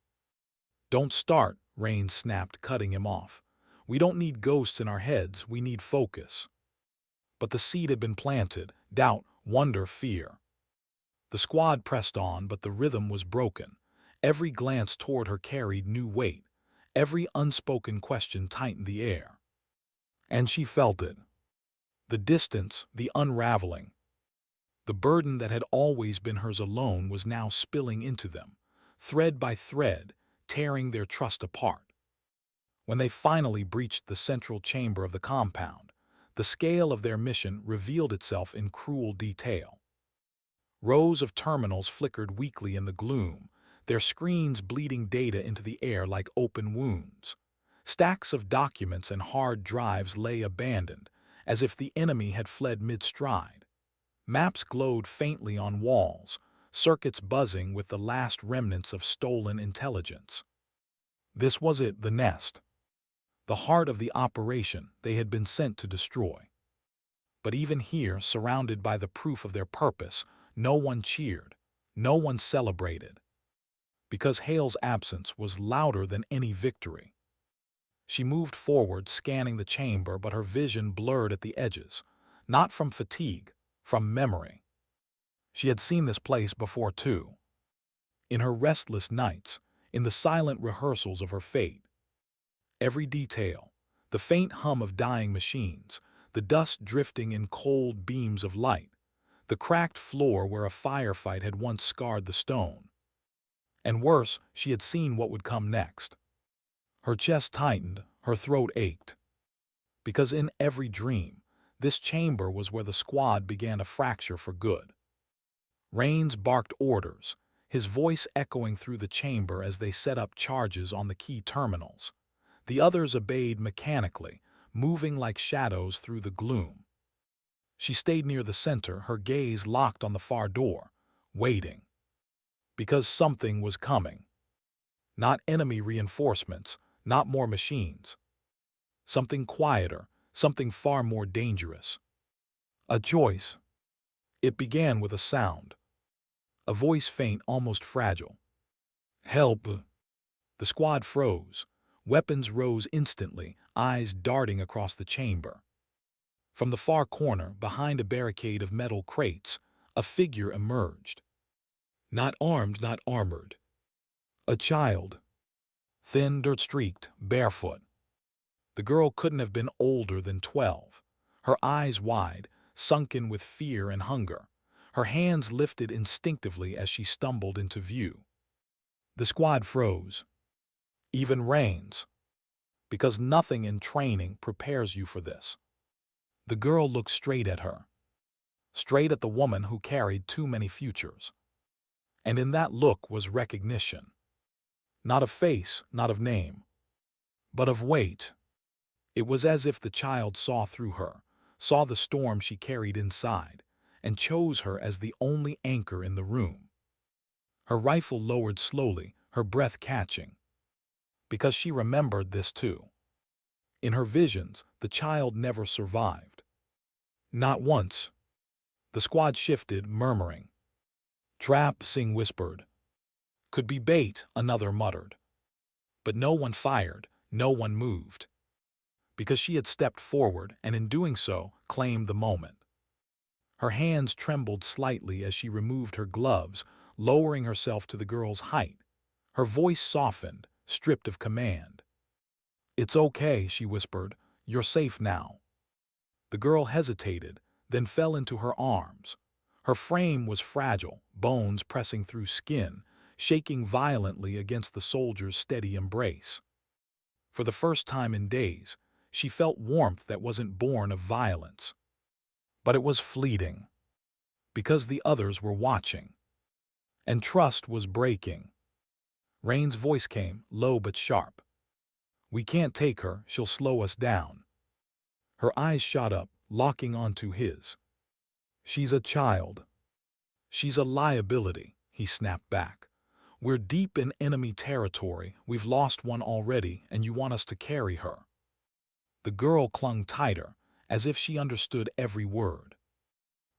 Don't start, Rain snapped, cutting him off. We don't need ghosts in our heads, we need focus. But the seed had been planted, doubt, wonder, fear. The squad pressed on, but the rhythm was broken. Every glance toward her carried new weight. Every unspoken question tightened the air. And she felt it. The distance, the unraveling. The burden that had always been hers alone was now spilling into them, thread by thread, tearing their trust apart. When they finally breached the central chamber of the compound, the scale of their mission revealed itself in cruel detail. Rows of terminals flickered weakly in the gloom, their screens bleeding data into the air like open wounds. Stacks of documents and hard drives lay abandoned, as if the enemy had fled mid-stride. Maps glowed faintly on walls, circuits buzzing with the last remnants of stolen intelligence. This was it, the nest, the heart of the operation they had been sent to destroy. But even here, surrounded by the proof of their purpose, no one cheered, no one celebrated, because Hale's absence was louder than any victory. She moved forward, scanning the chamber, but her vision blurred at the edges, not from fatigue, from memory. She had seen this place before too, in her restless nights, in the silent rehearsals of her fate. Every detail, the faint hum of dying machines, the dust drifting in cold beams of light, the cracked floor where a firefight had once scarred the stone. And worse, she had seen what would come next. Her chest tightened, her throat ached. Because in every dream, this chamber was where the squad began to fracture for good. Rains barked orders, his voice echoing through the chamber as they set up charges on the key terminals. The others obeyed mechanically, moving like shadows through the gloom. She stayed near the center, her gaze locked on the far door, waiting. Because something was coming. Not enemy reinforcements, not more machines. Something quieter, something far more dangerous. A choice. It began with a sound. A voice faint, almost fragile. Help! The squad froze. Weapons rose instantly, eyes darting across the chamber. From the far corner, behind a barricade of metal crates, a figure emerged. Not armed, not armored. A child. Thin, dirt-streaked, barefoot. The girl couldn't have been older than 12. Her eyes wide, sunken with fear and hunger. Her hands lifted instinctively as she stumbled into view. The squad froze. Even Rains. Because nothing in training prepares you for this. The girl looked straight at her. Straight at the woman who carried too many futures. And in that look was recognition. Not of face, not of name, but of weight. It was as if the child saw through her, saw the storm she carried inside, and chose her as the only anchor in the room. Her rifle lowered slowly, her breath catching. Because she remembered this too. In her visions, the child never survived. Not once. The squad shifted, murmuring. Trap, Singh whispered. Could be bait, another muttered. But no one fired, no one moved. Because she had stepped forward and in doing so, claimed the moment. Her hands trembled slightly as she removed her gloves, lowering herself to the girl's height. Her voice softened, stripped of command. It's okay, she whispered. You're safe now. The girl hesitated, then fell into her arms. Her frame was fragile, bones pressing through skin, shaking violently against the soldier's steady embrace. For the first time in days, she felt warmth that wasn't born of violence. But it was fleeting. Because the others were watching. And trust was breaking. Rain's voice came, low but sharp. We can't take her, she'll slow us down. Her eyes shot up, locking onto his. She's a child. She's a liability, he snapped back. We're deep in enemy territory, we've lost one already, and you want us to carry her. The girl clung tighter, as if she understood every word.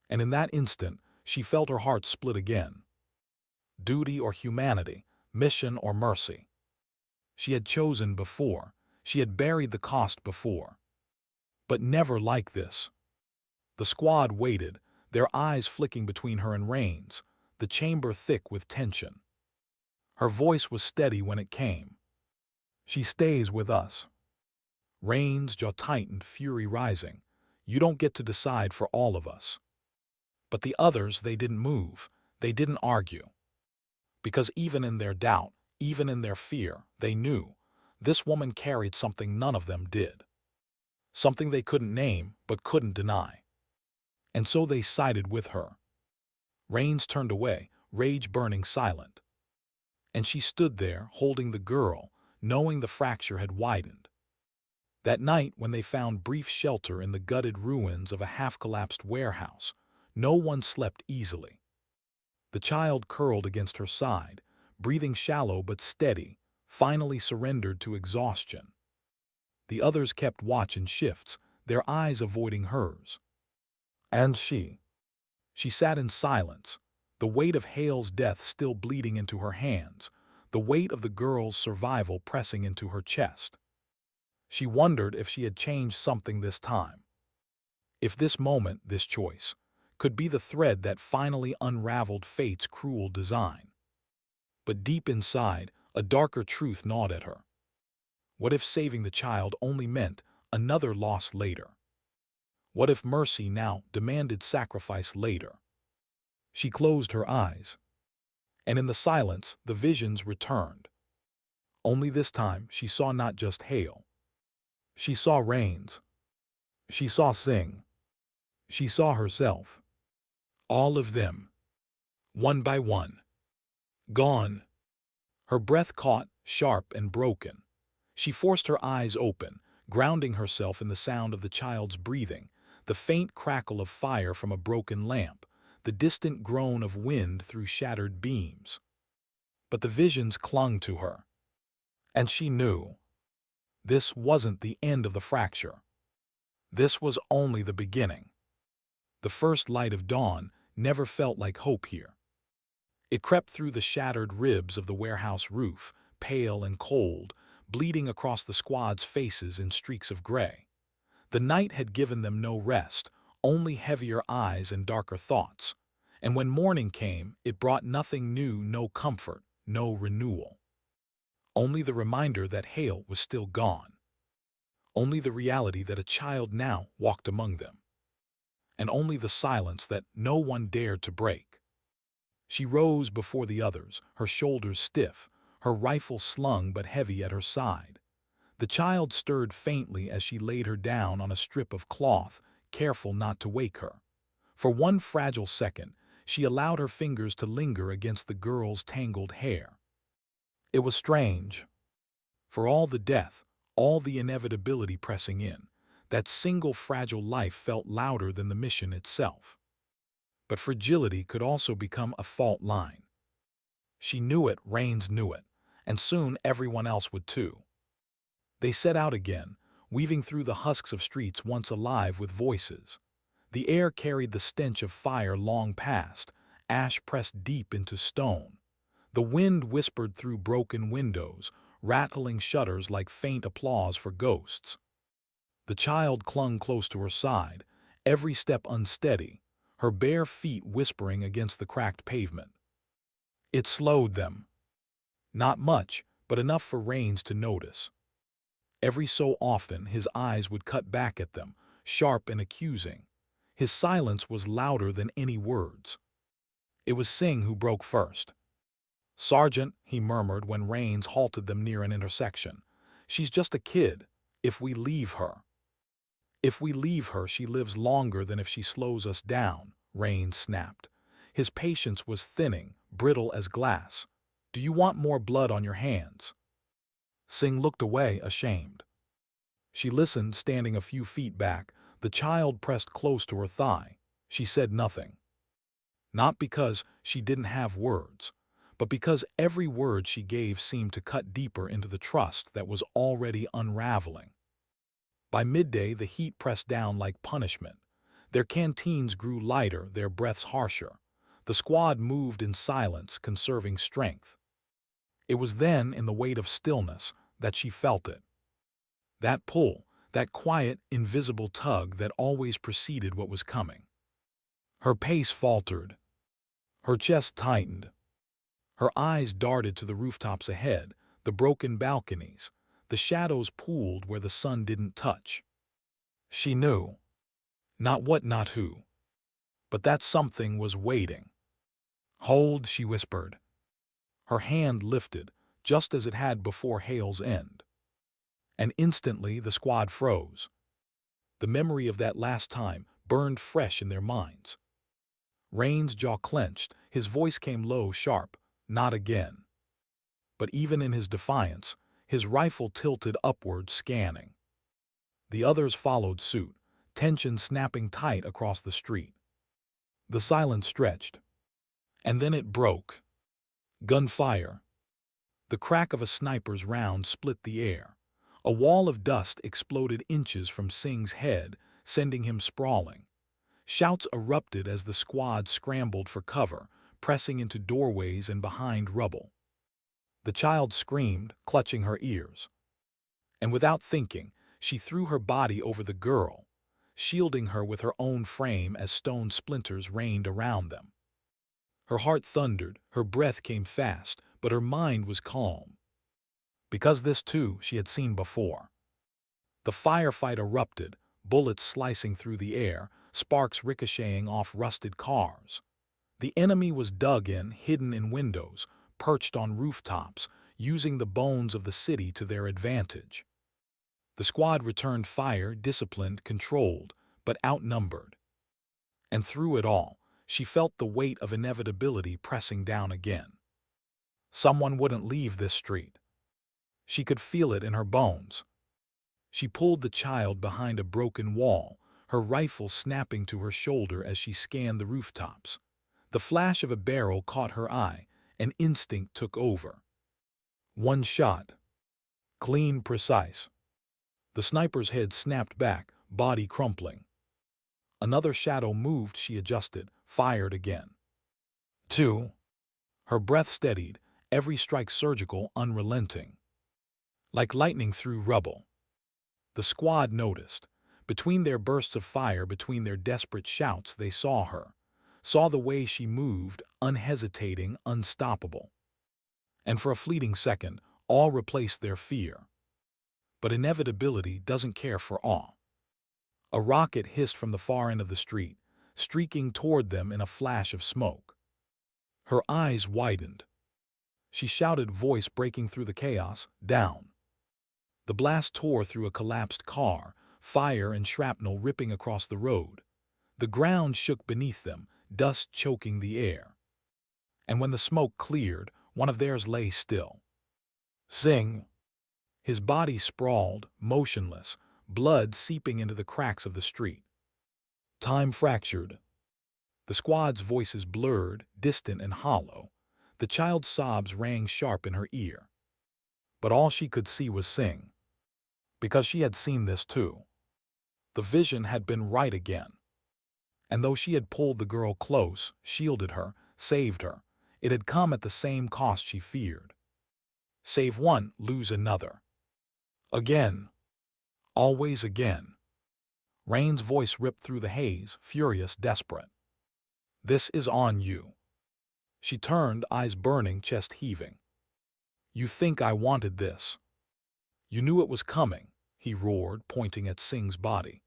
And in that instant, she felt her heart split again. Duty or humanity, mission or mercy. She had chosen before, she had buried the cost before. But never like this. The squad waited, their eyes flicking between her and Rains, the chamber thick with tension. Her voice was steady when it came. She stays with us. Rains' jaw tightened, fury rising. You don't get to decide for all of us." But the others, they didn't move. They didn't argue. Because even in their doubt, even in their fear, they knew this woman carried something none of them did. Something they couldn't name but couldn't deny. And so they sided with her. Rains turned away, rage burning silent. And she stood there, holding the girl, knowing the fracture had widened. That night, when they found brief shelter in the gutted ruins of a half-collapsed warehouse, no one slept easily. The child curled against her side, breathing shallow but steady, finally surrendered to exhaustion. The others kept watch in shifts, their eyes avoiding hers. And she sat in silence, the weight of Hale's death still bleeding into her hands, the weight of the girl's survival pressing into her chest. She wondered if she had changed something this time. If this moment, this choice, could be the thread that finally unraveled fate's cruel design. But deep inside, a darker truth gnawed at her. What if saving the child only meant another loss later? What if mercy now demanded sacrifice later? She closed her eyes, and in the silence the visions returned. Only this time she saw not just Hale. She saw Rains. She saw Singh. She saw herself. All of them. One by one. Gone. Her breath caught, sharp and broken. She forced her eyes open, grounding herself in the sound of the child's breathing, the faint crackle of fire from a broken lamp, the distant groan of wind through shattered beams. But the visions clung to her. And she knew. This wasn't the end of the fracture. This was only the beginning. The first light of dawn never felt like hope here. It crept through the shattered ribs of the warehouse roof, pale and cold, bleeding across the squad's faces in streaks of gray. The night had given them no rest, only heavier eyes and darker thoughts. And when morning came, it brought nothing new, no comfort, no renewal. Only the reminder that Hale was still gone. Only the reality that a child now walked among them. And only the silence that no one dared to break. She rose before the others, her shoulders stiff, her rifle slung but heavy at her side. The child stirred faintly as she laid her down on a strip of cloth, careful not to wake her. For one fragile second, she allowed her fingers to linger against the girl's tangled hair. It was strange. For all the death, all the inevitability pressing in, that single fragile life felt louder than the mission itself. But fragility could also become a fault line. She knew it, Rains knew it, and soon everyone else would too. They set out again, weaving through the husks of streets once alive with voices. The air carried the stench of fire long past, ash pressed deep into stone. The wind whispered through broken windows, rattling shutters like faint applause for ghosts. The child clung close to her side, every step unsteady, her bare feet whispering against the cracked pavement. It slowed them. Not much, but enough for Rains to notice. Every so often his eyes would cut back at them, sharp and accusing. His silence was louder than any words. It was Singh who broke first. "Sergeant," he murmured when Rains halted them near an intersection. "She's just a kid. If we leave her." "If we leave her, she lives longer than if she slows us down," Rains snapped. His patience was thinning, brittle as glass. "Do you want more blood on your hands?" Singh looked away, ashamed. She listened, standing a few feet back, the child pressed close to her thigh. She said nothing. Not because she didn't have words, but because every word she gave seemed to cut deeper into the trust that was already unraveling. By midday, the heat pressed down like punishment. Their canteens grew lighter, their breaths harsher. The squad moved in silence, conserving strength. It was then, in the weight of stillness, that she felt it. That pull, that quiet, invisible tug that always preceded what was coming. Her pace faltered. Her chest tightened. Her eyes darted to the rooftops ahead, the broken balconies, the shadows pooled where the sun didn't touch. She knew. Not what, not who. But that something was waiting. Hold, she whispered. Her hand lifted, just as it had before Hale's end. And instantly the squad froze. The memory of that last time burned fresh in their minds. Rain's jaw clenched, his voice came low, sharp. Not again. But even in his defiance, his rifle tilted upward, scanning. The others followed suit, tension snapping tight across the street. The silence stretched. And then it broke. Gunfire. The crack of a sniper's round split the air. A wall of dust exploded inches from Singh's head, sending him sprawling. Shouts erupted as the squad scrambled for cover, pressing into doorways and behind rubble. The child screamed, clutching her ears. And without thinking, she threw her body over the girl, shielding her with her own frame as stone splinters rained around them. Her heart thundered, her breath came fast, but her mind was calm. Because this too she had seen before. The firefight erupted, bullets slicing through the air, sparks ricocheting off rusted cars. The enemy was dug in, hidden in windows, perched on rooftops, using the bones of the city to their advantage. The squad returned fire, disciplined, controlled, but outnumbered. And through it all, she felt the weight of inevitability pressing down again. Someone wouldn't leave this street. She could feel it in her bones. She pulled the child behind a broken wall, her rifle snapping to her shoulder as she scanned the rooftops. The flash of a barrel caught her eye, and instinct took over. One shot. Clean, precise. The sniper's head snapped back, body crumpling. Another shadow moved, she adjusted, fired again. Two. Her breath steadied, every strike surgical, unrelenting. Like lightning through rubble. The squad noticed. Between their bursts of fire, between their desperate shouts, they saw her. Saw the way she moved, unhesitating, unstoppable. And for a fleeting second, all replaced their fear. But inevitability doesn't care for awe. A rocket hissed from the far end of the street, streaking toward them in a flash of smoke. Her eyes widened. She shouted, voice breaking through the chaos, down. The blast tore through a collapsed car, fire and shrapnel ripping across the road. The ground shook beneath them, dust choking the air. And when the smoke cleared, one of theirs lay still. Singh. His body sprawled, motionless, blood seeping into the cracks of the street. Time fractured. The squad's voices blurred, distant and hollow. The child's sobs rang sharp in her ear. But all she could see was Singh. Because she had seen this too. The vision had been right again. And though she had pulled the girl close, shielded her, saved her, it had come at the same cost she feared. Save one, lose another. Again. Always again. Rain's voice ripped through the haze, furious, desperate. This is on you. She turned, eyes burning, chest heaving. You think I wanted this? You knew it was coming, he roared, pointing at Singh's body.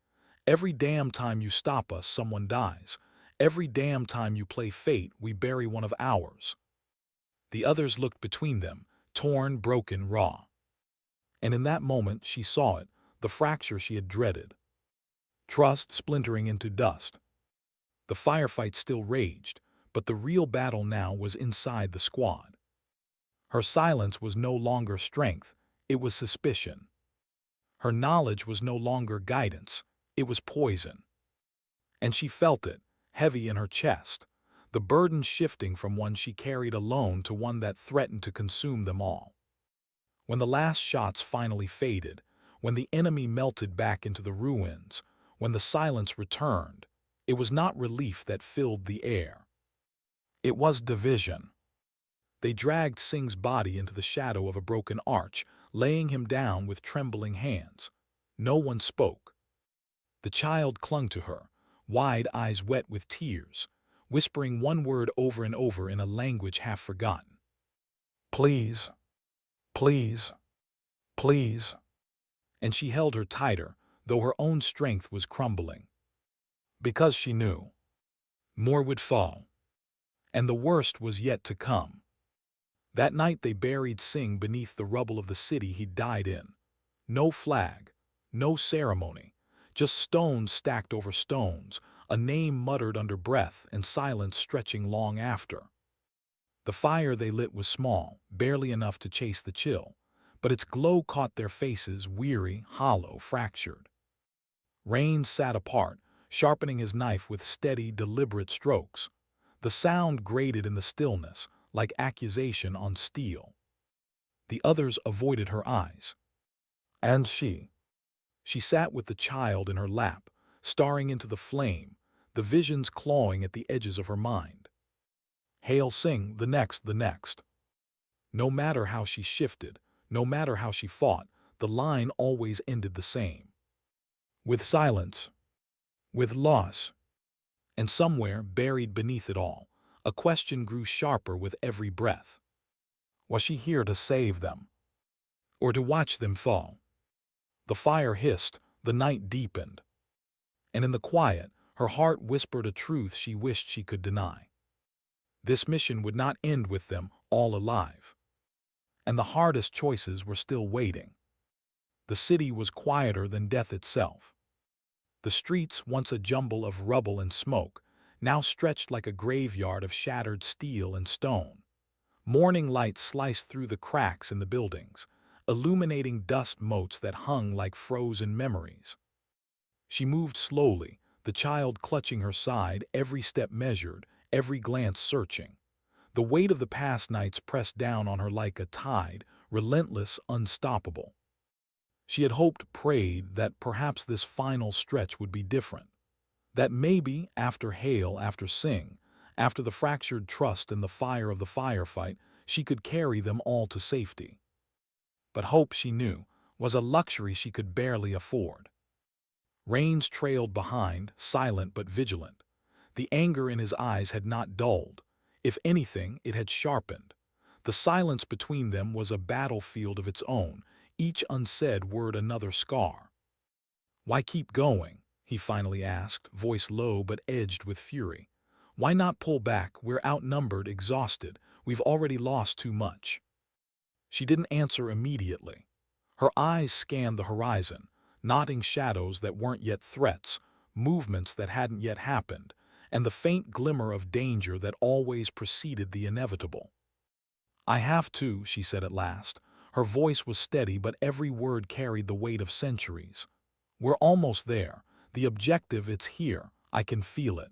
Every damn time you stop us, someone dies. Every damn time you play fate, we bury one of ours. The others looked between them, torn, broken, raw. And in that moment she saw it, the fracture she had dreaded. Trust splintering into dust. The firefight still raged, but the real battle now was inside the squad. Her silence was no longer strength, it was suspicion. Her knowledge was no longer guidance, it was poison. And she felt it, heavy in her chest, the burden shifting from one she carried alone to one that threatened to consume them all. When the last shots finally faded, when the enemy melted back into the ruins, when the silence returned, it was not relief that filled the air. It was division. They dragged Singh's body into the shadow of a broken arch, laying him down with trembling hands. No one spoke. The child clung to her, wide eyes wet with tears, whispering one word over and over in a language half forgotten. Please, please, please. And she held her tighter, though her own strength was crumbling. Because she knew more would fall, and the worst was yet to come. That night they buried Singh beneath the rubble of the city he died in. No flag, no ceremony, just stones stacked over stones, a name muttered under breath and silence stretching long after. The fire they lit was small, barely enough to chase the chill, but its glow caught their faces, weary, hollow, fractured. Rain sat apart, sharpening his knife with steady, deliberate strokes. The sound grated in the stillness, like accusation on steel. The others avoided her eyes. And she sat with the child in her lap, staring into the flame, the visions clawing at the edges of her mind. Hail Singh, the next, the next. No matter how she shifted, no matter how she fought, the line always ended the same. With silence, with loss, and somewhere, buried beneath it all, a question grew sharper with every breath. Was she here to save them, or to watch them fall? The fire hissed, the night deepened, and in the quiet, her heart whispered a truth she wished she could deny. This mission would not end with them all alive, and the hardest choices were still waiting. The city was quieter than death itself. The streets, once a jumble of rubble and smoke, now stretched like a graveyard of shattered steel and stone. Morning light sliced through the cracks in the buildings, illuminating dust motes that hung like frozen memories. She moved slowly, the child clutching her side, every step measured, every glance searching. The weight of the past nights pressed down on her like a tide, relentless, unstoppable. She had hoped, prayed, that perhaps this final stretch would be different. That maybe, after Hale, after Singh, after the fractured trust and the fire of the firefight, she could carry them all to safety. But hope, she knew, was a luxury she could barely afford. Rains trailed behind, silent but vigilant. The anger in his eyes had not dulled. If anything, it had sharpened. The silence between them was a battlefield of its own, each unsaid word another scar. "Why keep going?" he finally asked, voice low but edged with fury. "Why not pull back? We're outnumbered, exhausted. We've already lost too much." She didn't answer immediately. Her eyes scanned the horizon, nodding shadows that weren't yet threats, movements that hadn't yet happened, and the faint glimmer of danger that always preceded the inevitable. "I have to," she said at last. Her voice was steady, but every word carried the weight of centuries. "We're almost there. The objective, it's here. I can feel it."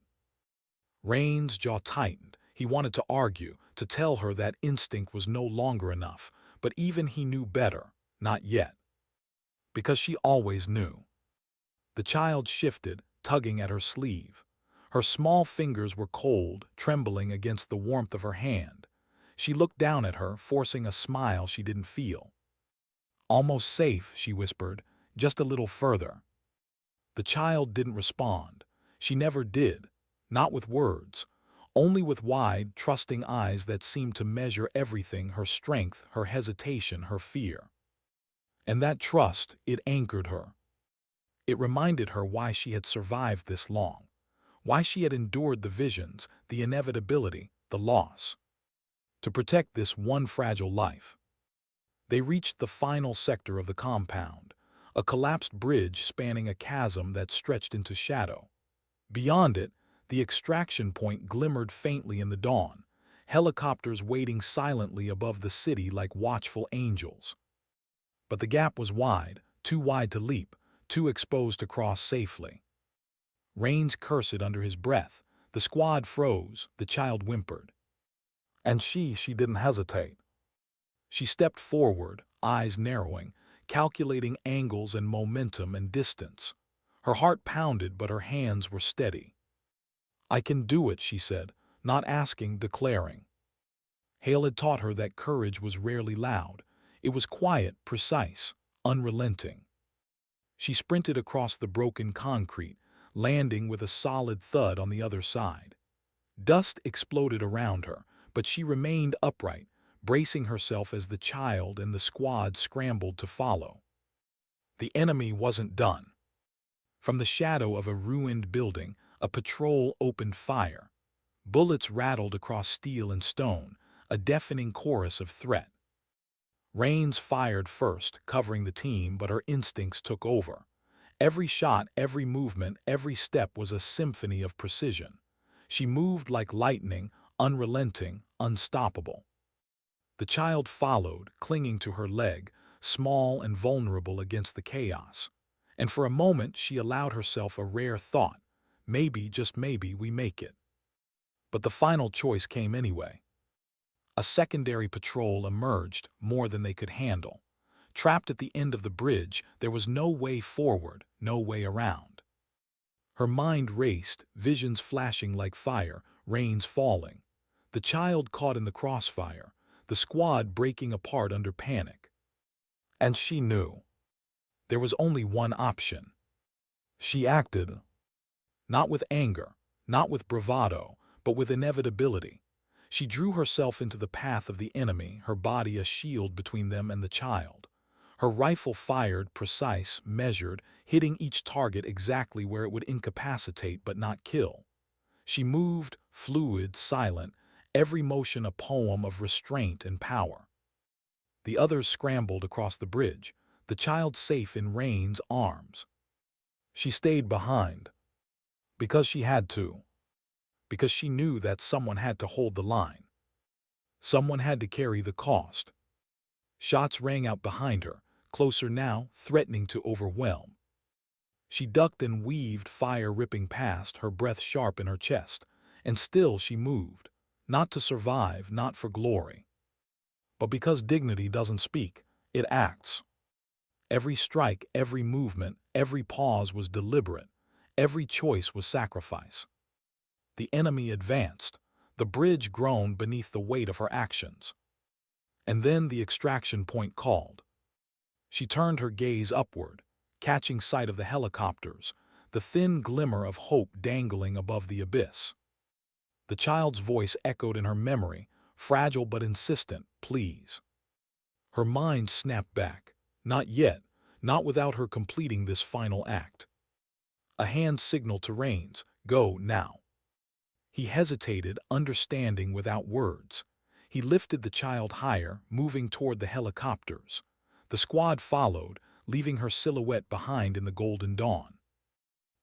Rain's jaw tightened. He wanted to argue, to tell her that instinct was no longer enough, but even he knew better. Not yet. Because she always knew. The child shifted, tugging at her sleeve. Her small fingers were cold, trembling against the warmth of her hand. She looked down at her, forcing a smile she didn't feel. "Almost safe," she whispered, "just a little further." The child didn't respond. She never did, not with words, only with wide, trusting eyes that seemed to measure everything, her strength, her hesitation, her fear. And that trust, it anchored her. It reminded her why she had survived this long, why she had endured the visions, the inevitability, the loss, to protect this one fragile life. They reached the final sector of the compound, a collapsed bridge spanning a chasm that stretched into shadow. Beyond it, the extraction point glimmered faintly in the dawn, helicopters waiting silently above the city like watchful angels. But the gap was wide, too wide to leap, too exposed to cross safely. Rains cursed under his breath. The squad froze, the child whimpered. And she didn't hesitate. She stepped forward, eyes narrowing, calculating angles and momentum and distance. Her heart pounded, but her hands were steady. "I can do it," she said, not asking, declaring. Hale had taught her that courage was rarely loud. It was quiet, precise, unrelenting. She sprinted across the broken concrete, landing with a solid thud on the other side. Dust exploded around her, but she remained upright, bracing herself as the child and the squad scrambled to follow. The enemy wasn't done. From the shadow of a ruined building, A patrol opened fire. Bullets rattled across steel and stone, a deafening chorus of threat. Rains fired first, covering the team, but her instincts took over. Every shot, every movement, every step was a symphony of precision. She moved like lightning, unrelenting, unstoppable. The child followed, clinging to her leg, small and vulnerable against the chaos. And for a moment she allowed herself a rare thought. Maybe, just maybe, we make it. But the final choice came anyway. A secondary patrol emerged, more than they could handle. Trapped at the end of the bridge, there was no way forward, no way around. Her mind raced, visions flashing like fire, rains falling. The child caught in the crossfire, the squad breaking apart under panic. And she knew. There was only one option. She acted. Not with anger, not with bravado, but with inevitability. She drew herself into the path of the enemy, her body a shield between them and the child. Her rifle fired, precise, measured, hitting each target exactly where it would incapacitate but not kill. She moved, fluid, silent, every motion a poem of restraint and power. The others scrambled across the bridge, the child safe in Rain's arms. She stayed behind. Because she had to. Because she knew that someone had to hold the line. Someone had to carry the cost. Shots rang out behind her, closer now, threatening to overwhelm. She ducked and weaved, fire ripping past, her breath sharp in her chest. And still she moved, not to survive, not for glory. But because dignity doesn't speak, it acts. Every strike, every movement, every pause was deliberate. Every choice was sacrifice. The enemy advanced. The bridge groaned beneath the weight of her actions. And then the extraction point called. She turned her gaze upward, catching sight of the helicopters, the thin glimmer of hope dangling above the abyss. The child's voice echoed in her memory, fragile but insistent, please. Her mind snapped back. Not yet, not without her completing this final act. A hand signaled to Rains, go now. He hesitated, understanding without words. He lifted the child higher, moving toward the helicopters. The squad followed, leaving her silhouette behind in the golden dawn.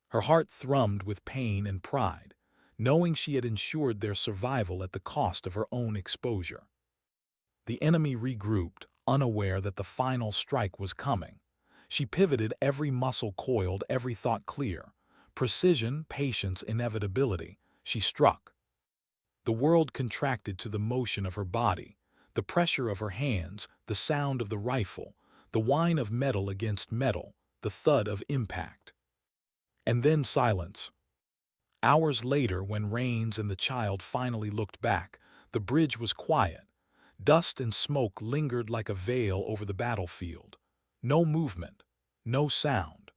Her heart thrummed with pain and pride, knowing she had ensured their survival at the cost of her own exposure. The enemy regrouped, unaware that the final strike was coming. She pivoted, every muscle coiled, every thought clear. Precision, patience, inevitability. She struck. The world contracted to the motion of her body, the pressure of her hands, the sound of the rifle, the whine of metal against metal, the thud of impact. And then silence. Hours later, when Rains and the child finally looked back, the bridge was quiet. Dust and smoke lingered like a veil over the battlefield. No movement, no sound.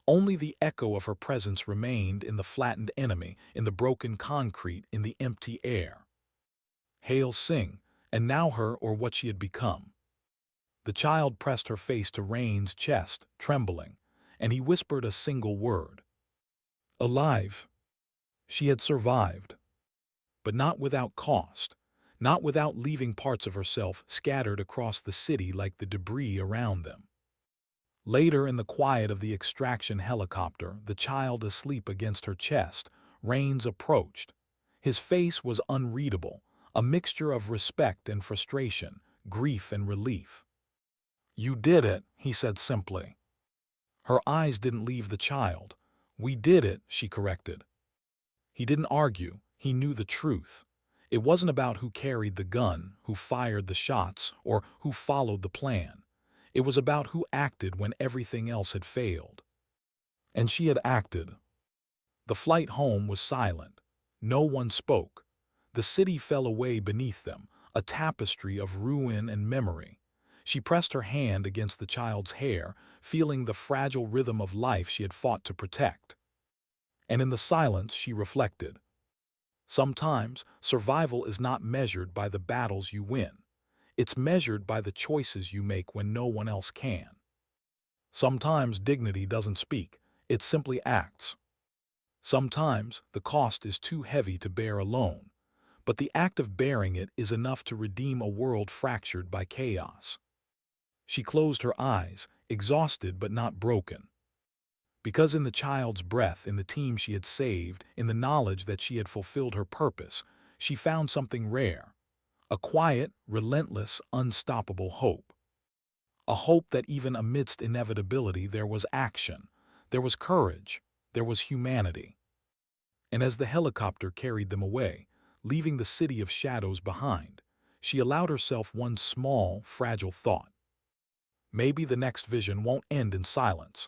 Only the echo of her presence remained in the flattened enemy, in the broken concrete, in the empty air. Hail Singh, and now her or what she had become. The child pressed her face to Rain's chest, trembling, and he whispered a single word. Alive. She had survived. But not without cost, not without leaving parts of herself scattered across the city like the debris around them. Later, in the quiet of the extraction helicopter, the child asleep against her chest, Rains approached. His face was unreadable, a mixture of respect and frustration, grief and relief. You did it, he said simply. Her eyes didn't leave the child. We did it, she corrected. He didn't argue, he knew the truth. It wasn't about who carried the gun, who fired the shots, or who followed the plan. It was about who acted when everything else had failed. And she had acted. The flight home was silent. No one spoke. The city fell away beneath them, a tapestry of ruin and memory. She pressed her hand against the child's hair, feeling the fragile rhythm of life she had fought to protect. And in the silence she reflected. Sometimes survival is not measured by the battles you win. It's measured by the choices you make when no one else can. Sometimes dignity doesn't speak, it simply acts. Sometimes the cost is too heavy to bear alone, but the act of bearing it is enough to redeem a world fractured by chaos. She closed her eyes, exhausted but not broken. Because in the child's breath, in the team she had saved, in the knowledge that she had fulfilled her purpose, she found something rare, a quiet, relentless, unstoppable hope. A hope that even amidst inevitability there was action, there was courage, there was humanity. And as the helicopter carried them away, leaving the city of shadows behind, she allowed herself one small, fragile thought. Maybe the next vision won't end in silence.